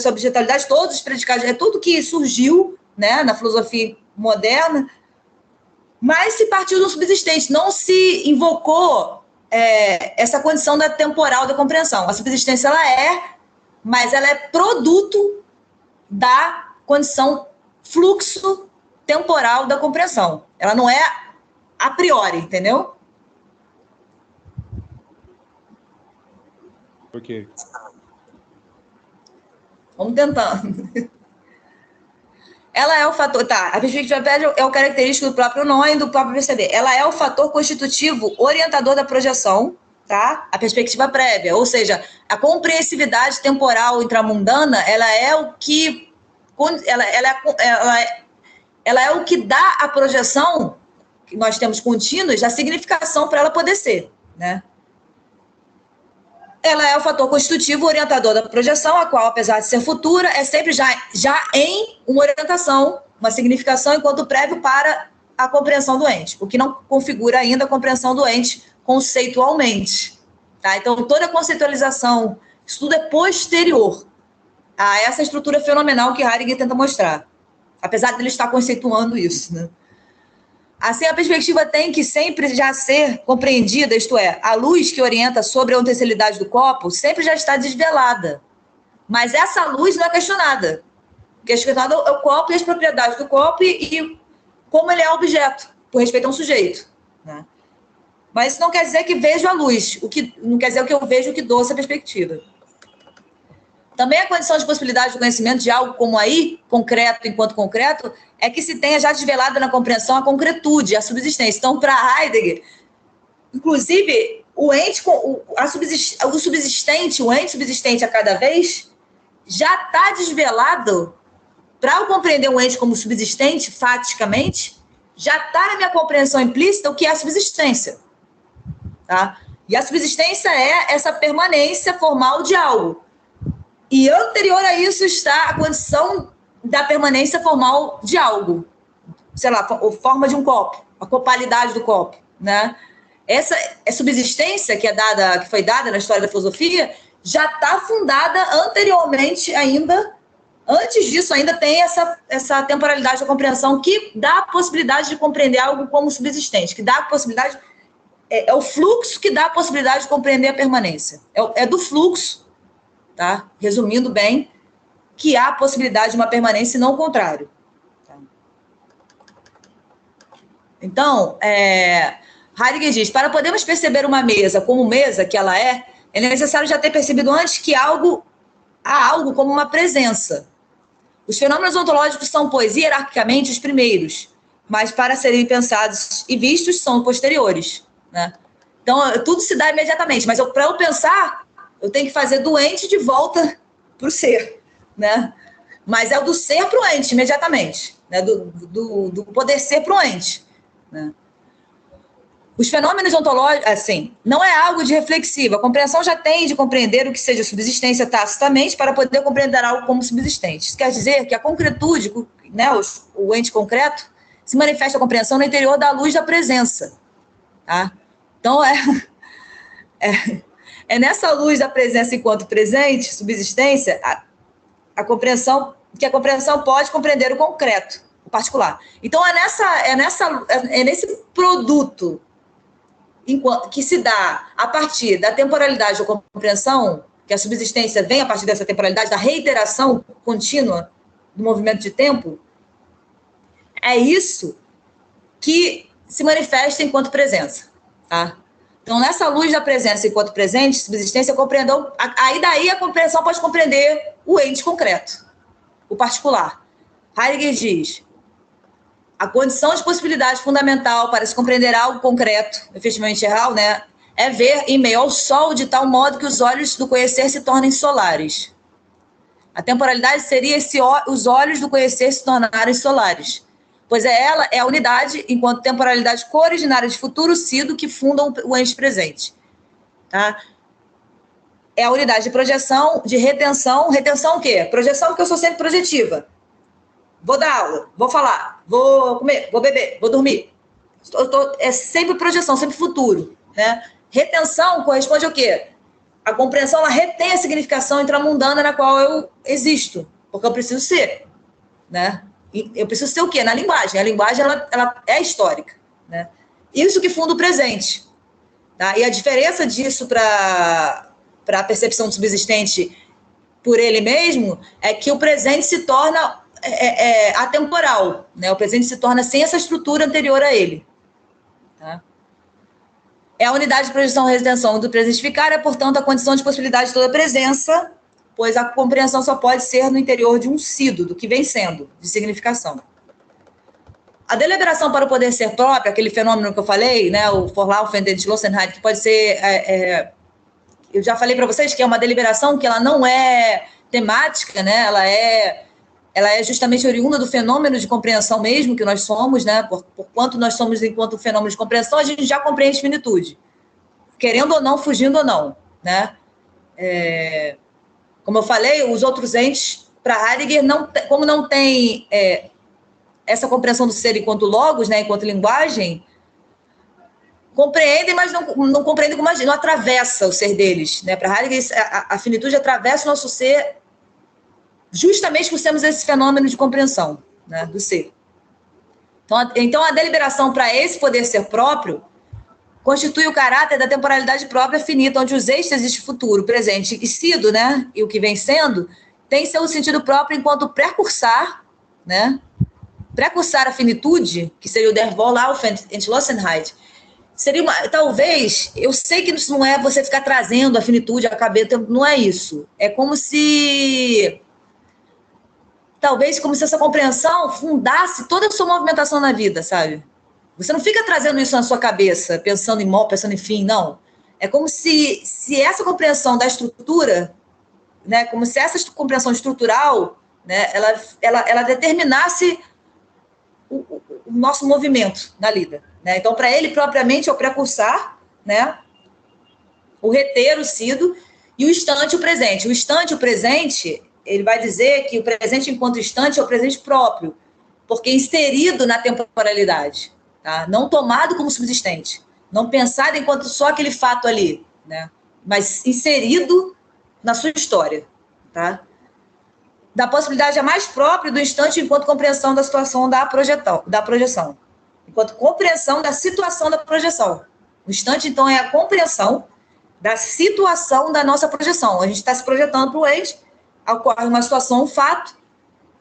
objetualidade, todos os predicados, é tudo que surgiu, né, na filosofia moderna, mas se partiu do subsistente, não se invocou essa condição da temporal da compreensão. A subsistência mas ela é produto da condição fluxo temporal da compreensão. Ela não é a priori, entendeu? Ok. Vamos tentando. Ela é o fator... Tá, a perspectiva prévia é o característico do próprio nó e do próprio perceber. Ela é o fator constitutivo orientador da projeção, tá? A perspectiva prévia, ou seja, a compreensividade temporal intramundana, ela é o que... Ela é o que dá à projeção, que nós temos contínuas, a significação para ela poder ser, né? Ela é o fator constitutivo orientador da projeção, a qual, apesar de ser futura, é sempre já em uma orientação, uma significação, enquanto prévio para a compreensão do ente, o que não configura ainda a compreensão do ente conceitualmente. Tá? Então, toda a conceitualização, isso tudo é posterior a essa estrutura fenomenal que Heidegger tenta mostrar, apesar de ele estar conceituando isso, né? Assim, a perspectiva tem que sempre já ser compreendida, isto é, a luz que orienta sobre a utensилidade do copo sempre já está desvelada. Mas essa luz não é questionada. Questionado é o copo e as propriedades do copo e como ele é objeto, por respeito a um sujeito, né? Mas isso não quer dizer que vejo a luz, não quer dizer que eu vejo o que dou essa perspectiva. Também a condição de possibilidade de conhecimento de algo como aí, concreto enquanto concreto, é que se tenha já desvelado na compreensão a concretude, a subsistência. Então, para Heidegger, inclusive, o ente subsistente a cada vez, já está desvelado, para eu compreender o ente como subsistente, faticamente, já está na minha compreensão implícita o que é a subsistência. Tá? E a subsistência é essa permanência formal de algo. E anterior a isso está a condição da permanência formal de algo. Sei lá, a forma de um copo, a copalidade do copo, né? Essa subsistência que foi dada na história da filosofia já está fundada anteriormente ainda, antes disso ainda tem essa temporalidade da compreensão que dá a possibilidade de compreender algo como subsistente, que dá a possibilidade, é o fluxo que dá a possibilidade de compreender a permanência. É do fluxo, tá? Resumindo bem, que há a possibilidade de uma permanência e não o contrário. Então, Heidegger diz, para podermos perceber uma mesa como mesa que ela é necessário já ter percebido antes que há algo como uma presença. Os fenômenos ontológicos são, pois, hierarquicamente os primeiros, mas para serem pensados e vistos são posteriores, né? Então, tudo se dá imediatamente, mas para eu pensar, eu tenho que fazer do ente de volta para o ser, né? Mas é o do ser para o ente, imediatamente, né? Do poder ser para o ente, né? Os fenômenos ontológicos, assim, não é algo de reflexivo. A compreensão já tem de compreender o que seja subsistência tacitamente para poder compreender algo como subsistente. Isso quer dizer que a concretude, né, o ente concreto, se manifesta a compreensão no interior da luz da presença. Tá? Então, É nessa luz da presença enquanto presente, subsistência, a compreensão, que a compreensão pode compreender o concreto, o particular. Então, é nesse produto que se dá a partir da temporalidade ou compreensão, que a subsistência vem a partir dessa temporalidade, da reiteração contínua do movimento de tempo, é isso que se manifesta enquanto presença. Tá? Então, nessa luz da presença enquanto presente, subsistência, compreendão, aí daí a compreensão pode compreender o ente concreto, o particular. Heidegger diz: a condição de possibilidade fundamental para se compreender algo concreto, efetivamente real, né, é ver em meio ao sol de tal modo que os olhos do conhecer se tornem solares. A temporalidade seria os olhos do conhecer se tornarem solares, pois ela é a unidade, enquanto temporalidade cooriginária de futuro sido, que fundam o ente presente. Tá? É a unidade de projeção, de retenção. Retenção o quê? Projeção, porque eu sou sempre projetiva. Vou dar aula, vou falar, vou comer, vou beber, vou dormir. É sempre projeção, sempre futuro. Né? Retenção corresponde ao quê? A compreensão, ela retém a significação intramundana na qual eu existo, porque eu preciso ser. Né? Eu preciso ser o quê? Na linguagem. A linguagem, ela é histórica. Né? Isso que funda o presente. Tá? E a diferença disso para a percepção do subsistente por ele mesmo é que o presente se torna atemporal. Né? O presente se torna sem essa estrutura anterior a ele. Tá? É a unidade de projeção e retenção do presentificar, é, portanto, a condição de possibilidade de toda presença, pois a compreensão só pode ser no interior de um sido, do que vem sendo, de significação. A deliberação para o poder ser próprio, aquele fenômeno que eu falei, né, o Vorlaufen de Schlossenheit, que pode ser... eu já falei para vocês que é uma deliberação que ela não é temática, né, ela é justamente oriunda do fenômeno de compreensão mesmo que nós somos, né, por quanto nós somos enquanto fenômeno de compreensão, a gente já compreende finitude, querendo ou não, fugindo ou não, né? Como eu falei, os outros entes, para Heidegger, como não tem essa compreensão do ser enquanto logos, né, enquanto linguagem, compreendem, mas não compreendem como não atravessa o ser deles. Né? Para Heidegger, a finitude atravessa o nosso ser justamente por sermos esse fenômeno de compreensão, né, do ser. Então, a deliberação para esse poder ser próprio constitui o caráter da temporalidade própria finita, onde os eixos existe futuro, presente e sido, né, e o que vem sendo, tem seu sentido próprio enquanto precursar, né, precursar a finitude, que seria o Der Vorlaufen Entschlossenheit, seria talvez, eu sei que isso não é você ficar trazendo a finitude à cabeça, não é isso. É como se... Talvez como se essa compreensão fundasse toda a sua movimentação na vida, sabe? Você não fica trazendo isso na sua cabeça, pensando em pensando em fim, não. É como se essa compreensão da estrutura, né, como se essa compreensão estrutural, né, ela determinasse o nosso movimento na lida. Né? Então, para ele, propriamente, é o precursar, né, o reter, o sido, e o instante, o presente. O instante, o presente... Ele vai dizer que o presente enquanto instante é o presente próprio, porque inserido na temporalidade, tá? Não tomado como subsistente, não pensado enquanto só aquele fato ali, né? Mas inserido na sua história. Tá? Da possibilidade a mais própria do instante enquanto compreensão da situação da projeção, enquanto compreensão da situação da projeção. O instante, então, é a compreensão da situação da nossa projeção. A gente está se projetando para o ente, ocorre uma situação, um fato.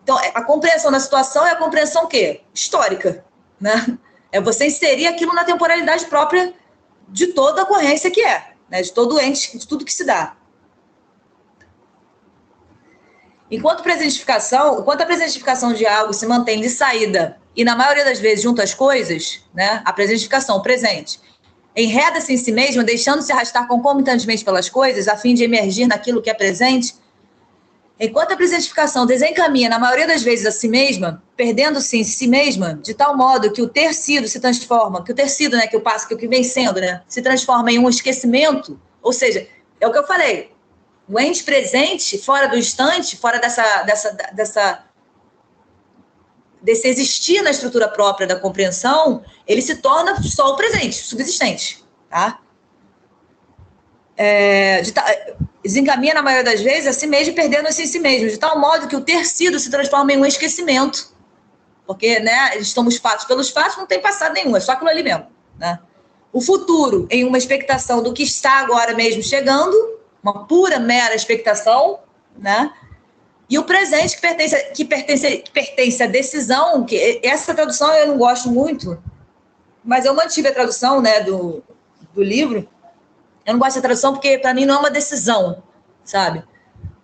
Então, a compreensão da situação é a compreensão o quê? Histórica. Né? É você inserir aquilo na temporalidade própria de toda a ocorrência que é, né? De todo ente, de tudo que se dá. Enquanto a presentificação de algo se mantém de saída, e na maioria das vezes junto às coisas, né? A presentificação, o presente, enreda-se em si mesma, deixando-se arrastar concomitantemente pelas coisas, a fim de emergir naquilo que é presente. Enquanto a presentificação desencaminha, na maioria das vezes, a si mesma, perdendo-se em si mesma, de tal modo que o ter sido se transforma, que o ter sido, né, que o que vem sendo, né, se transforma em um esquecimento, ou seja, é o que eu falei, o ente presente, fora do instante, fora desse existir na estrutura própria da compreensão, ele se torna só o presente, subsistente, tá? desencaminha, na maioria das vezes, a si mesmo, perdendo-se em si mesmo, de tal modo que o ter sido se transforma em um esquecimento. Porque, né, estamos fatos pelos fatos, não tem passado nenhum, é só aquilo ali mesmo, né? O futuro em uma expectação do que está agora mesmo chegando, uma pura, mera expectação, né? E o presente que pertence à decisão, que essa tradução eu não gosto muito, mas eu mantive a tradução, né, do livro. Eu não gosto da tradução porque, para mim, não é uma decisão, sabe?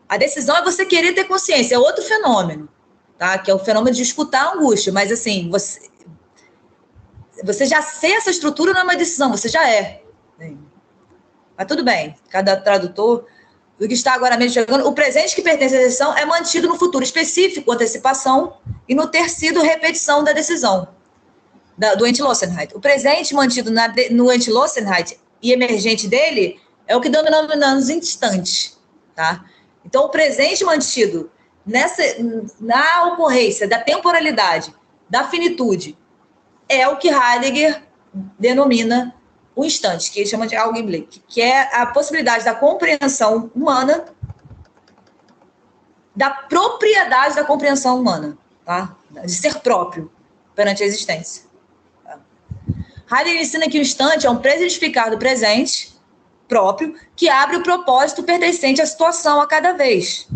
A decisão é você querer ter consciência, é outro fenômeno, tá? Que é o fenômeno de escutar a angústia, mas, assim, você já ser essa estrutura não é uma decisão, você já é. Mas tudo bem, cada tradutor, do que está agora mesmo chegando, o presente que pertence à decisão é mantido no futuro específico, antecipação, e no ter sido repetição da decisão, do Endlossenheit. O presente mantido no Endlossenheit e emergente dele é o que denominamos instantes, tá? Então, o presente mantido na ocorrência da temporalidade, da finitude, é o que Heidegger denomina o instante, que ele chama de Augenblick, que é a possibilidade da compreensão humana, da propriedade da compreensão humana, tá? De ser próprio perante a existência. Tá? Heidegger ensina que o instante é um presentificar do presente próprio que abre o propósito pertencente à situação a cada vez.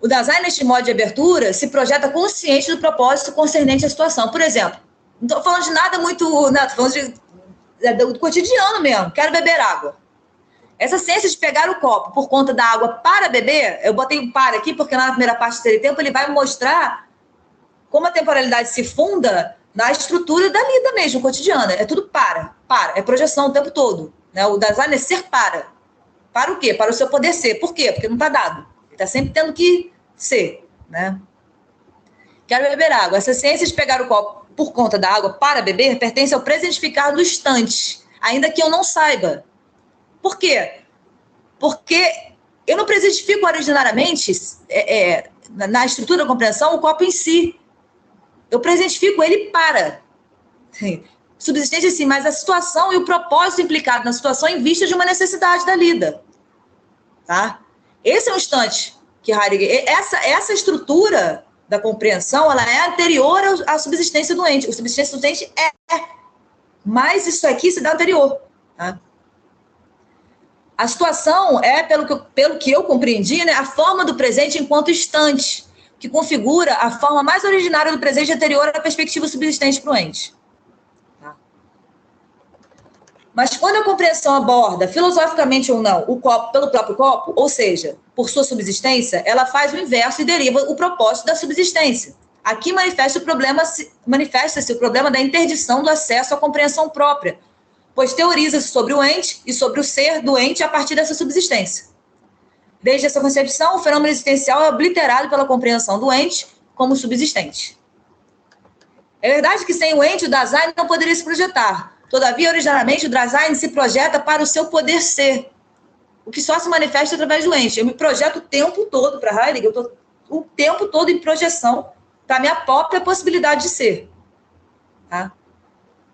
O Dasein, neste modo de abertura, se projeta consciente do propósito concernente à situação. Por exemplo, não estou falando de nada muito... Não, estou falando do cotidiano mesmo. Quero beber água. Essa ciência de pegar o copo por conta da água para beber, eu botei um para aqui, porque na primeira parte do Ser e Tempo ele vai mostrar como a temporalidade se funda na estrutura da vida mesmo, cotidiana. É tudo para. É projeção o tempo todo. Né? O Dasein é ser para. Para o quê? Para o seu poder ser. Por quê? Porque não está dado. Ele está sempre tendo que ser. Né? Quero beber água. Essa ciência de pegar o copo por conta da água para beber pertence ao presentificar do instante, ainda que eu não saiba. Por quê? Porque eu não presentifico originariamente, na estrutura da compreensão, o copo em si. Eu presentifico ele para. Subsistência sim, mas a situação e o propósito implicado na situação em vista de uma necessidade da lida. Tá? Esse é o instante que Heidegger... Essa estrutura da compreensão, ela é anterior à subsistência do ente. A subsistência do ente mas isso aqui se dá anterior. Tá? A situação é, pelo que eu compreendi, né, a forma do presente enquanto instante, que configura a forma mais originária do presente anterior à perspectiva subsistente para o ente. Tá? Mas quando a compreensão aborda, filosoficamente ou não, o copo pelo próprio copo, ou seja, por sua subsistência, ela faz o inverso e deriva o propósito da subsistência. Aqui manifesta-se o problema da interdição do acesso à compreensão própria, pois teoriza-se sobre o ente e sobre o ser do ente a partir dessa subsistência. Desde essa concepção, o fenômeno existencial é obliterado pela compreensão do ente como subsistente. É verdade que sem o ente, o Dasein não poderia se projetar. Todavia, originalmente, o Dasein se projeta para o seu poder ser, o que só se manifesta através do ente. Eu me projeto o tempo todo para Heidegger, eu estou o tempo todo em projeção para a minha própria possibilidade de ser. Tá?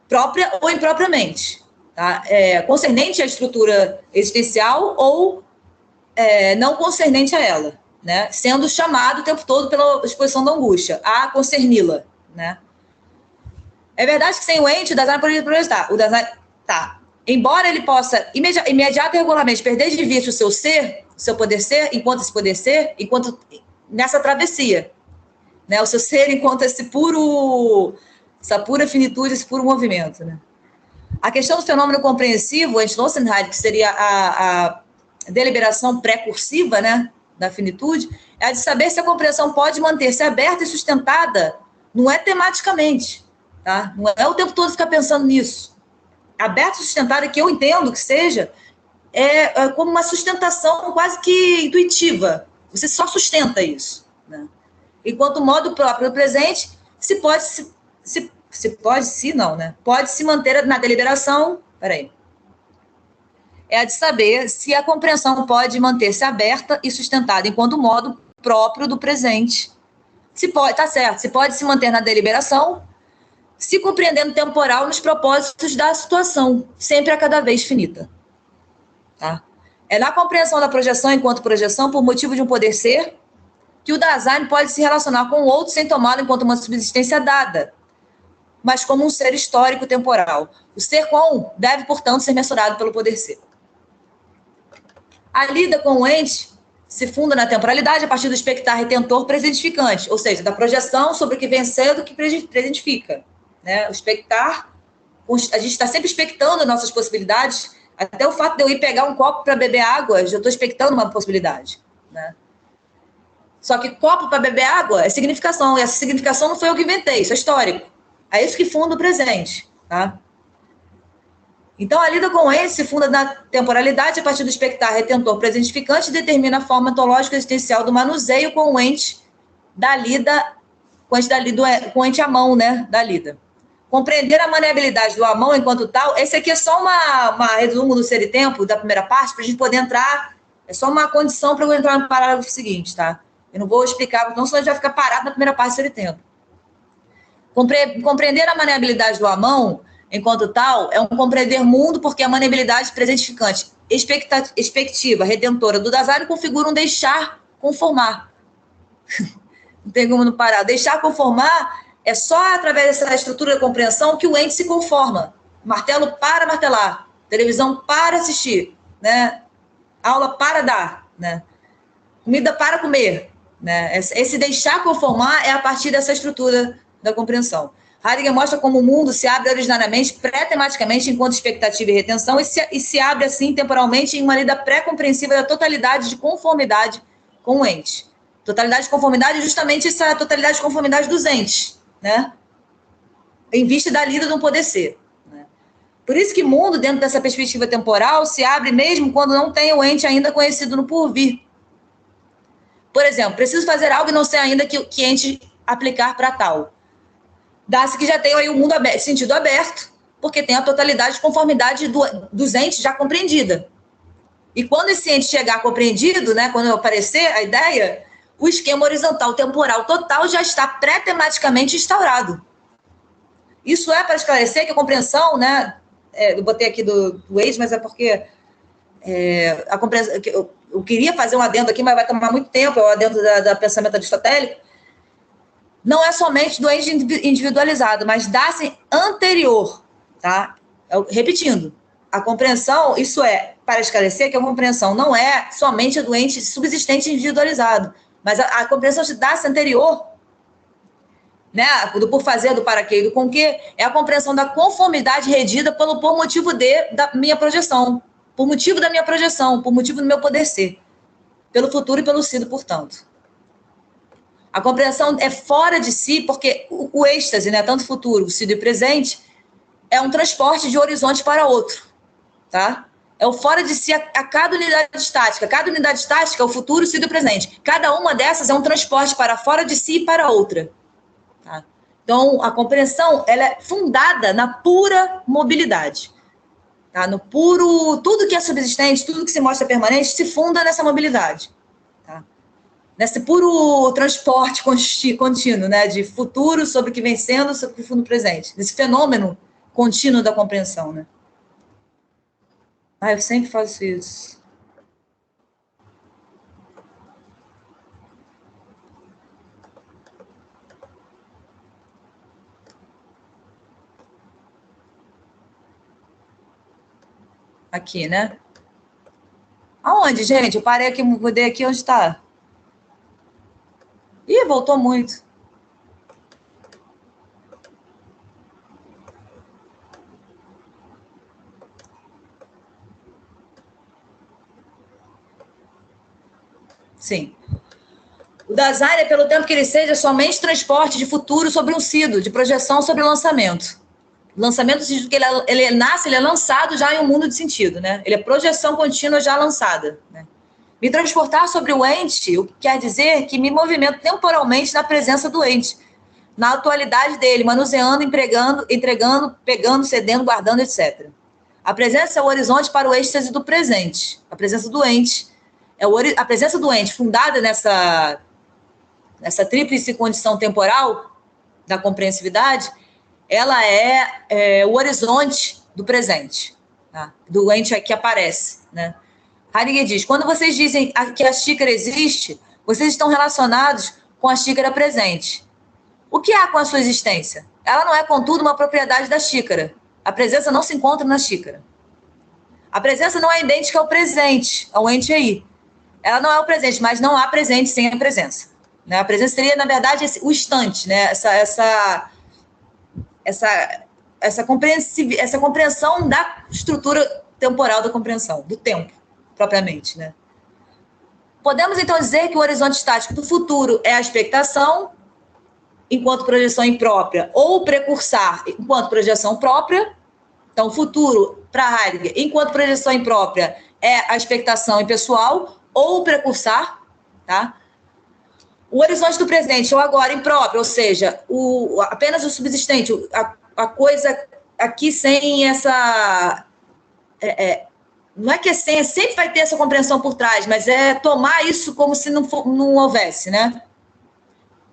Própria ou impropriamente. Tá? Concernente à estrutura existencial ou não concernente a ela. Né? Sendo chamado o tempo todo pela exposição da angústia, a concerni-la. Né? É verdade que sem o ente, o Dasein poderia projetar. O Dasein, tá. Embora ele possa imediato e regularmente perder de vista o seu ser, o seu poder ser, enquanto esse poder ser, enquanto nessa travessia, né? O seu ser enquanto essa pura finitude, esse puro movimento. Né? A questão do fenômeno compreensivo, Endlossenheit, que seria a deliberação pré-cursiva, né, da finitude, é a de saber se a compreensão pode manter-se aberta e sustentada, não é tematicamente, tá? Não é o tempo todo ficar pensando nisso. Aberto e sustentada, que eu entendo que seja, é como uma sustentação quase que intuitiva. Você só sustenta isso. Né? Enquanto o modo próprio do presente pode se manter na deliberação. É a de saber se a compreensão pode manter-se aberta e sustentada enquanto o modo próprio do presente. Se pode se manter na deliberação, se compreendendo temporal nos propósitos da situação, sempre a cada vez finita. Tá? É na compreensão da projeção enquanto projeção, por motivo de um poder ser, que o Dasein pode se relacionar com o outro sem tomá-lo enquanto uma subsistência dada, mas como um ser histórico temporal. O ser com deve, portanto, ser mensurado pelo poder ser. A lida com o ente se funda na temporalidade a partir do expectar retentor presentificante, ou seja, da projeção sobre o que vem sendo que presentifica. Né? O expectar, a gente está sempre expectando nossas possibilidades, até o fato de eu ir pegar um copo para beber água, já estou expectando uma possibilidade. Né? Só que copo para beber água é significação, e essa significação não foi eu que inventei, isso é histórico. É isso que funda o presente. Tá? Então, a lida com o ente se funda na temporalidade a partir do expectar retentor presentificante e determina a forma ontológica existencial do manuseio com o ente da lida, com o ente à mão, né, da lida. Compreender a maneabilidade do à mão enquanto tal, esse aqui é só uma resumo do ser e tempo, da primeira parte, para a gente poder entrar, é só uma condição para eu entrar no parágrafo seguinte, tá? Eu não vou explicar, não, senão a gente vai ficar parado na primeira parte do ser e tempo. Compreender a maneabilidade do à mão enquanto tal, é um compreender mundo porque a maneabilidade presentificante, expectativa, redentora do Dasein configura um deixar conformar. Não tem como não parar. Deixar conformar é só através dessa estrutura de compreensão que o ente se conforma. Martelo para martelar, televisão para assistir, né? Aula para dar, né? Comida para comer. Né? Esse deixar conformar é a partir dessa estrutura da compreensão. Heidegger mostra como o mundo se abre originariamente, pré-tematicamente, enquanto expectativa e retenção, e se abre, assim, temporalmente, em uma lida pré-compreensiva da totalidade de conformidade com o ente. Totalidade de conformidade é justamente essa totalidade de conformidade dos entes, né? Em vista da lida do poder ser. Né? Por isso que o mundo, dentro dessa perspectiva temporal, se abre mesmo quando não tem o ente ainda conhecido no porvir. Por exemplo, preciso fazer algo e não sei ainda que ente aplicar para tal. Dá-se que já tem aí o mundo aberto, sentido aberto, porque tem a totalidade de conformidade dos entes já compreendida. E quando esse ente chegar compreendido, né, quando aparecer a ideia, o esquema horizontal temporal total já está pré-tematicamente instaurado. Isso é para esclarecer que a compreensão, né, eu botei aqui do Wade, mas é porque a compreensão, eu queria fazer um adendo aqui, mas vai tomar muito tempo, é o adendo da pensamento aristotélico. Não é somente do ente individualizado, mas dá-se anterior, tá? Repetindo, a compreensão, isso é, para esclarecer que a compreensão não é somente a do ente subsistente individualizado, mas a compreensão se dá-se anterior, né? Do por fazer, do para quê e do com quê, é a compreensão da conformidade redida por motivo da minha projeção, por motivo da minha projeção, por motivo do meu poder ser, pelo futuro e pelo sido, portanto. A compreensão é fora de si, porque o êxtase, né, tanto futuro, o sido e presente, é um transporte de um horizonte para outro. Tá? É o fora de si a cada unidade estática. Cada unidade estática é o futuro, o sido e o presente. Cada uma dessas é um transporte para fora de si e para outra. Tá? Então, a compreensão ela é fundada na pura mobilidade. Tá? No puro... Tudo que é subsistente, tudo que se mostra permanente, se funda nessa mobilidade. Nesse puro transporte contínuo, né, de futuro sobre o que vem sendo, sobre o fundo presente, nesse fenômeno contínuo da compreensão, né? Eu sempre faço isso. Aqui, né? Aonde, gente? Eu parei aqui, mudei aqui, onde está? Ih, voltou muito. Sim. O Dasein é pelo tempo que ele seja somente transporte de futuro sobre um sido, de projeção sobre o lançamento. Lançamento, no sentido que ele nasce, ele é lançado já em um mundo de sentido, né? Ele é projeção contínua já lançada, né? Me transportar sobre o ente, o que quer dizer que me movimento temporalmente na presença do ente, na atualidade dele, manuseando, entregando, pegando, cedendo, guardando, etc. A presença é o horizonte para o êxtase do presente. A presença do ente a presença do ente fundada nessa tríplice condição temporal da compreensividade, ela é o horizonte do presente, tá? Do ente que aparece, né? Heidegger diz, quando vocês dizem que a xícara existe, vocês estão relacionados com a xícara presente. O que há com a sua existência? Ela não é, contudo, uma propriedade da xícara. A presença não se encontra na xícara. A presença não é idêntica ao presente, ao ente aí. Ela não é o presente, mas não há presente sem a presença. Né? A presença seria, na verdade, o instante, né? Essa compreensão da estrutura temporal da compreensão, do tempo, propriamente. Né? Podemos, então, dizer que o horizonte estático do futuro é a expectação, enquanto projeção imprópria, ou precursar, enquanto projeção própria. Então, o futuro, para Heidegger, enquanto projeção imprópria, é a expectação impessoal, ou precursar, tá? O horizonte do presente, ou agora impróprio, ou seja, apenas o subsistente, a coisa aqui sem essa... não é que sempre vai ter essa compreensão por trás, mas é tomar isso como se não houvesse, né?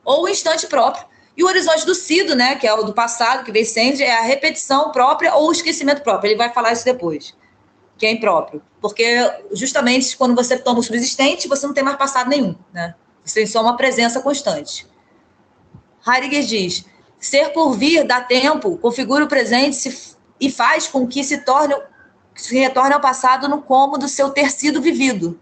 Ou o instante próprio. E o horizonte do Sido, né, que é o do passado, que vem sempre, é a repetição própria ou o esquecimento próprio. Ele vai falar isso depois, que é impróprio. Porque, justamente, quando você toma o subsistente, você não tem mais passado nenhum, né? Você tem só uma presença constante. Heidegger diz, ser por vir dá tempo, configura o presente e faz com que se retorne ao passado no cômodo do seu ter sido vivido.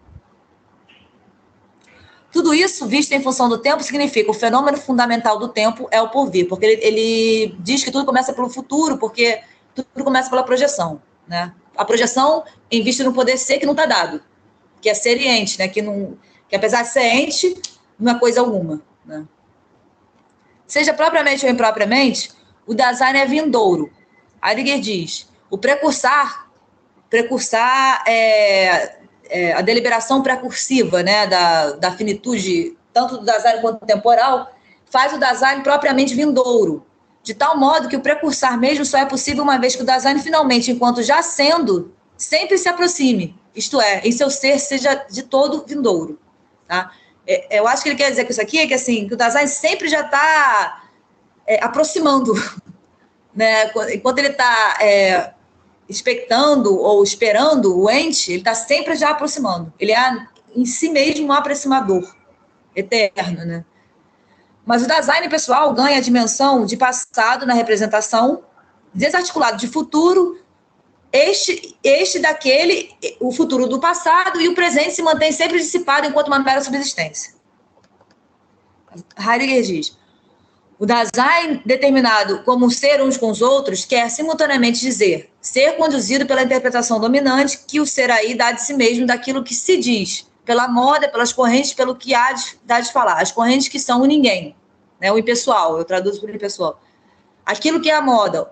Tudo isso, visto em função do tempo, significa o fenômeno fundamental do tempo é o porvir, porque ele diz que tudo começa pelo futuro, porque tudo começa pela projeção, né? A projeção em vista no poder ser que não está dado, que é ser ente, né? Que apesar de ser ente, não é coisa alguma, né? Seja propriamente ou impropriamente, o Dasein é vindouro. Heidegger diz, o precursar é a deliberação precursiva, né, da finitude, tanto do Dasein quanto temporal, faz o Dasein propriamente vindouro, de tal modo que o precursar mesmo só é possível uma vez que o Dasein finalmente, enquanto já sendo, sempre se aproxime, isto é, em seu ser seja de todo vindouro. Tá? Eu acho que ele quer dizer com isso aqui que, assim, que o Dasein sempre já está aproximando, né? Enquanto ele está... expectando ou esperando o ente, ele está sempre já aproximando. Ele é, em si mesmo, um aproximador eterno, né? Mas o Dasein pessoal ganha a dimensão de passado na representação, desarticulado de futuro, daquele, o futuro do passado, e o presente se mantém sempre dissipado enquanto uma mera subsistência. Heidegger diz, o Dasein, determinado como ser uns com os outros, quer simultaneamente dizer ser conduzido pela interpretação dominante que o ser aí dá de si mesmo daquilo que se diz, pela moda, pelas correntes, pelo que há de falar. As correntes que são o ninguém, né? O impessoal, eu traduzo por impessoal. Aquilo que é a moda,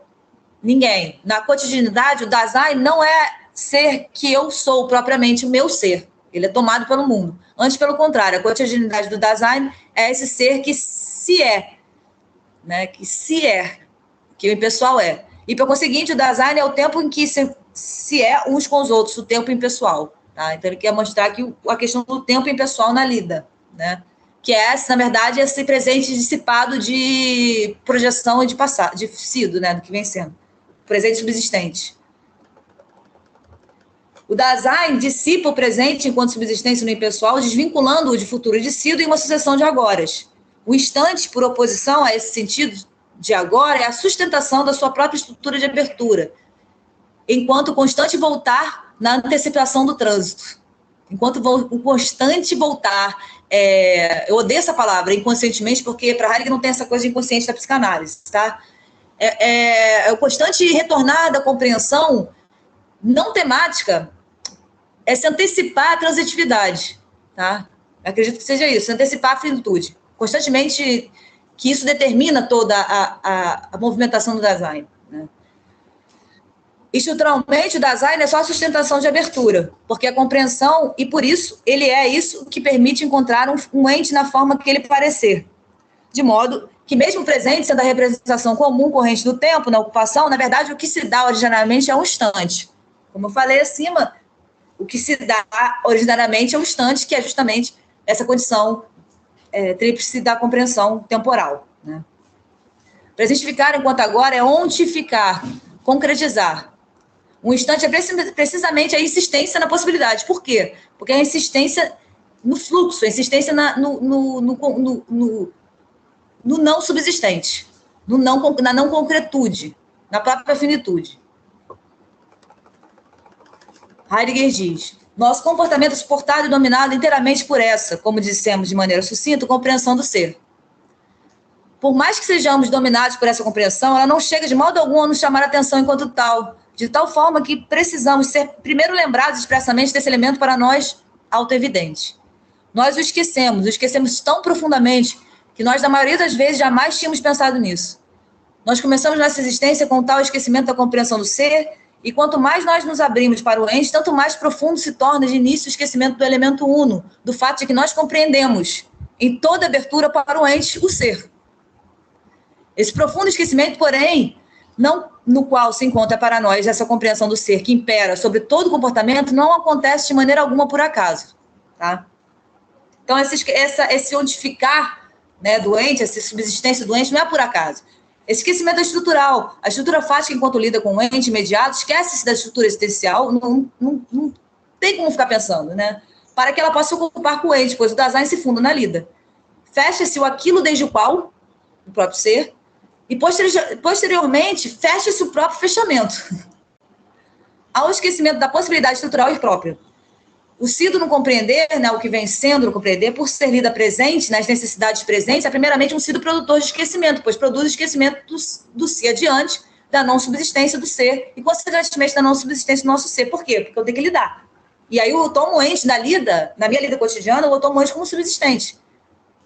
ninguém. Na cotidianidade, o Dasein não é ser que eu sou propriamente o meu ser. Ele é tomado pelo mundo. Antes, pelo contrário, a cotidianidade do Dasein é esse ser que se é, né, que o impessoal é. E, por conseguinte, o Dasein é o tempo em que se é uns com os outros, o tempo impessoal. Tá? Então, ele quer mostrar aqui a questão do tempo impessoal na lida, né? Que é, na verdade, esse presente dissipado de projeção e de passado, de sido, né, do que vem sendo. Presente subsistente. O Dasein dissipa o presente enquanto subsistência no impessoal, desvinculando-o de futuro e de sido em uma sucessão de agoras. O instante, por oposição a esse sentido de agora, é a sustentação da sua própria estrutura de abertura, enquanto o constante voltar na antecipação do trânsito. Enquanto o constante voltar, eu odeio essa palavra, inconscientemente, porque para Heidegger não tem essa coisa de inconsciente da psicanálise, tá? O constante retornar da compreensão não temática é se antecipar a transitividade, tá? Eu acredito que seja isso, se antecipar a finitude. Constantemente, que isso determina toda a movimentação do Dasein, né? Estruturalmente, o Dasein é só a sustentação de abertura, porque a compreensão, e por isso, ele é isso que permite encontrar um ente na forma que ele parecer. De modo que, mesmo presente, sendo a representação comum corrente do tempo, na ocupação, na verdade, o que se dá originariamente é um instante. Como eu falei acima, o que se dá originariamente é um instante, que é justamente essa condição tríplice da compreensão temporal, né? Presentificar enquanto agora é ontificar, concretizar. Um instante é precisamente a insistência na possibilidade. Por quê? Porque a insistência no fluxo, a insistência no não subsistente, na não concretude, na própria finitude. Heidegger diz: nosso comportamento é suportado e dominado inteiramente por essa, como dissemos de maneira sucinta, compreensão do ser. Por mais que sejamos dominados por essa compreensão, ela não chega de modo algum a nos chamar a atenção enquanto tal, de tal forma que precisamos ser primeiro lembrados expressamente desse elemento para nós autoevidente. Nós o esquecemos tão profundamente que nós, na maioria das vezes, jamais tínhamos pensado nisso. Nós começamos nossa existência com tal esquecimento da compreensão do ser, e quanto mais nós nos abrimos para o ente, tanto mais profundo se torna de início o esquecimento do elemento uno, do fato de que nós compreendemos, em toda abertura para o ente, o ser. Esse profundo esquecimento, porém, não no qual se encontra para nós essa compreensão do ser que impera sobre todo o comportamento, não acontece de maneira alguma por acaso. Tá? Então, esse ondificar, né, doente, essa subsistência doente, não é por acaso. Esse esquecimento é estrutural. A estrutura fática, enquanto lida com o ente imediato, esquece-se da estrutura existencial, não tem como ficar pensando, né? Para que ela possa se ocupar com o ente, pois o Dasein se funda na lida. Fecha-se o aquilo desde o qual, o próprio ser, e posteriormente fecha-se o próprio fechamento. Há o esquecimento da possibilidade estrutural e própria. O sido não compreender, né, o que vem sendo não compreender, por ser lida presente, nas necessidades presentes, é primeiramente um sido produtor de esquecimento, pois produz esquecimento do si adiante, da não subsistência do ser, e consequentemente da não subsistência do nosso ser. Por quê? Porque eu tenho que lidar. E aí eu tomo o ente da lida, na minha lida cotidiana, eu tomo o ente como subsistente.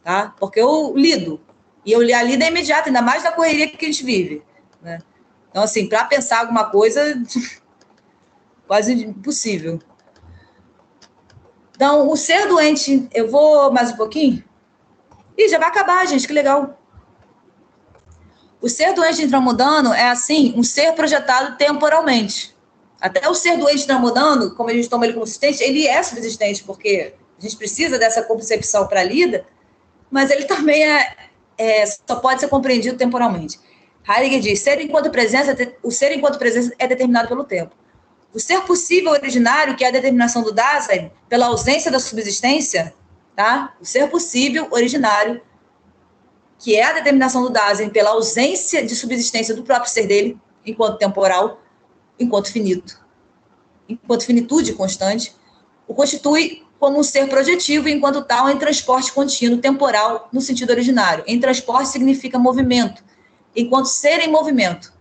Tá? Porque eu lido. E a lida é imediata, ainda mais na correria que a gente vive. Né? Então, assim, para pensar alguma coisa, quase impossível. Então, o ser doente, eu vou mais um pouquinho? Ih, já vai acabar, gente, que legal. O ser doente intramundano é, assim, um ser projetado temporalmente. Até o ser doente intramundano, como a gente toma ele como subsistente, ele é subsistente, porque a gente precisa dessa concepção para a lida, mas ele também só pode ser compreendido temporalmente. Heidegger diz: o ser enquanto presença é determinado pelo tempo. O ser possível originário, que é a determinação do Dasein, pela ausência da subsistência, tá? O ser possível originário, que é a determinação do Dasein pela ausência de subsistência do próprio ser dele, enquanto temporal, enquanto finito, enquanto finitude constante, o constitui como um ser projetivo, e enquanto tal, em transporte contínuo, temporal, no sentido originário. Em transporte significa movimento, enquanto ser em movimento.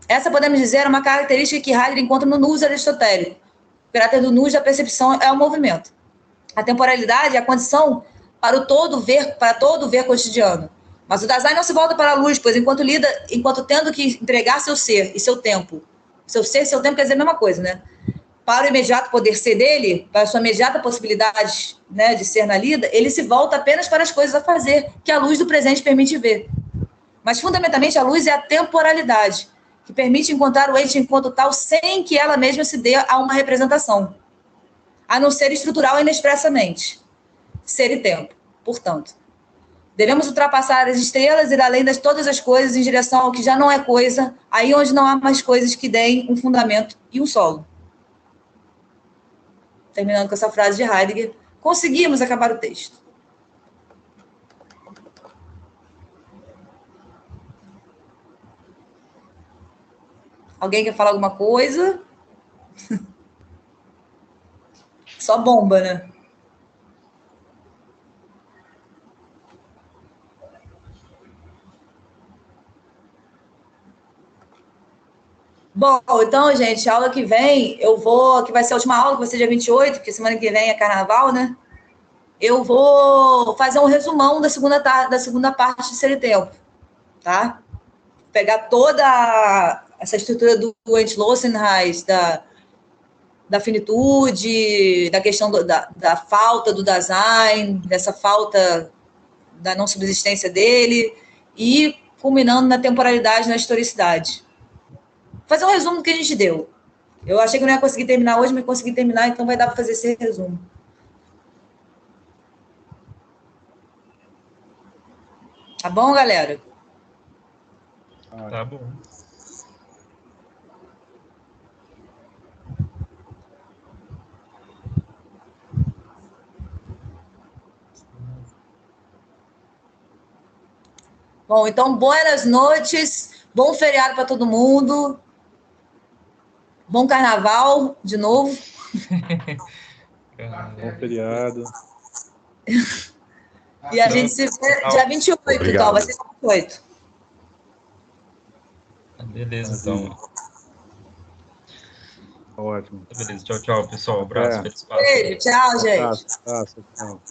Essa, podemos dizer, é uma característica que Heidegger encontra no nous aristotélico. O caráter do nous da percepção é o movimento. A temporalidade é a condição para todo ver cotidiano. Mas o Dasein não se volta para a luz, pois enquanto tendo que entregar seu ser e seu tempo. Seu ser e seu tempo quer dizer a mesma coisa, né? Para o imediato poder ser dele, para a sua imediata possibilidade, né, de ser na lida, ele se volta apenas para as coisas a fazer, que a luz do presente permite ver. Mas, fundamentalmente, a luz é a temporalidade, que permite encontrar o ente enquanto tal, sem que ela mesma se dê a uma representação, a não ser estrutural inexpressamente. Ser e tempo, portanto. Devemos ultrapassar as estrelas e ir além de todas as coisas em direção ao que já não é coisa, aí onde não há mais coisas que deem um fundamento e um solo. Terminando com essa frase de Heidegger, conseguimos acabar o texto. Alguém quer falar alguma coisa? Só bomba, né? Bom, então, gente, a aula que vem, que vai ser a última aula, que vai ser dia 28, porque semana que vem é carnaval, né? Eu vou fazer um resumão da segunda parte de Ser e Tempo, tá? Pegar toda essa estrutura do Entschlossenheit, da finitude, da questão da falta do Dasein, dessa falta da não subsistência dele, e culminando na temporalidade, na historicidade. Fazer um resumo do que a gente deu. Eu achei que eu não ia conseguir terminar hoje, mas consegui terminar, então vai dar para fazer esse resumo. Tá bom, galera? Tá bom. Bom, então, boas noites, bom feriado para todo mundo, bom carnaval, de novo. Bom feriado. E a gente se vê dia 28, então, vai ser 28. Beleza, então. Ótimo. Beleza, tchau, tchau, pessoal. Abraço, feliz Páscoa. Beijo, tchau, gente. Abraço, tchau.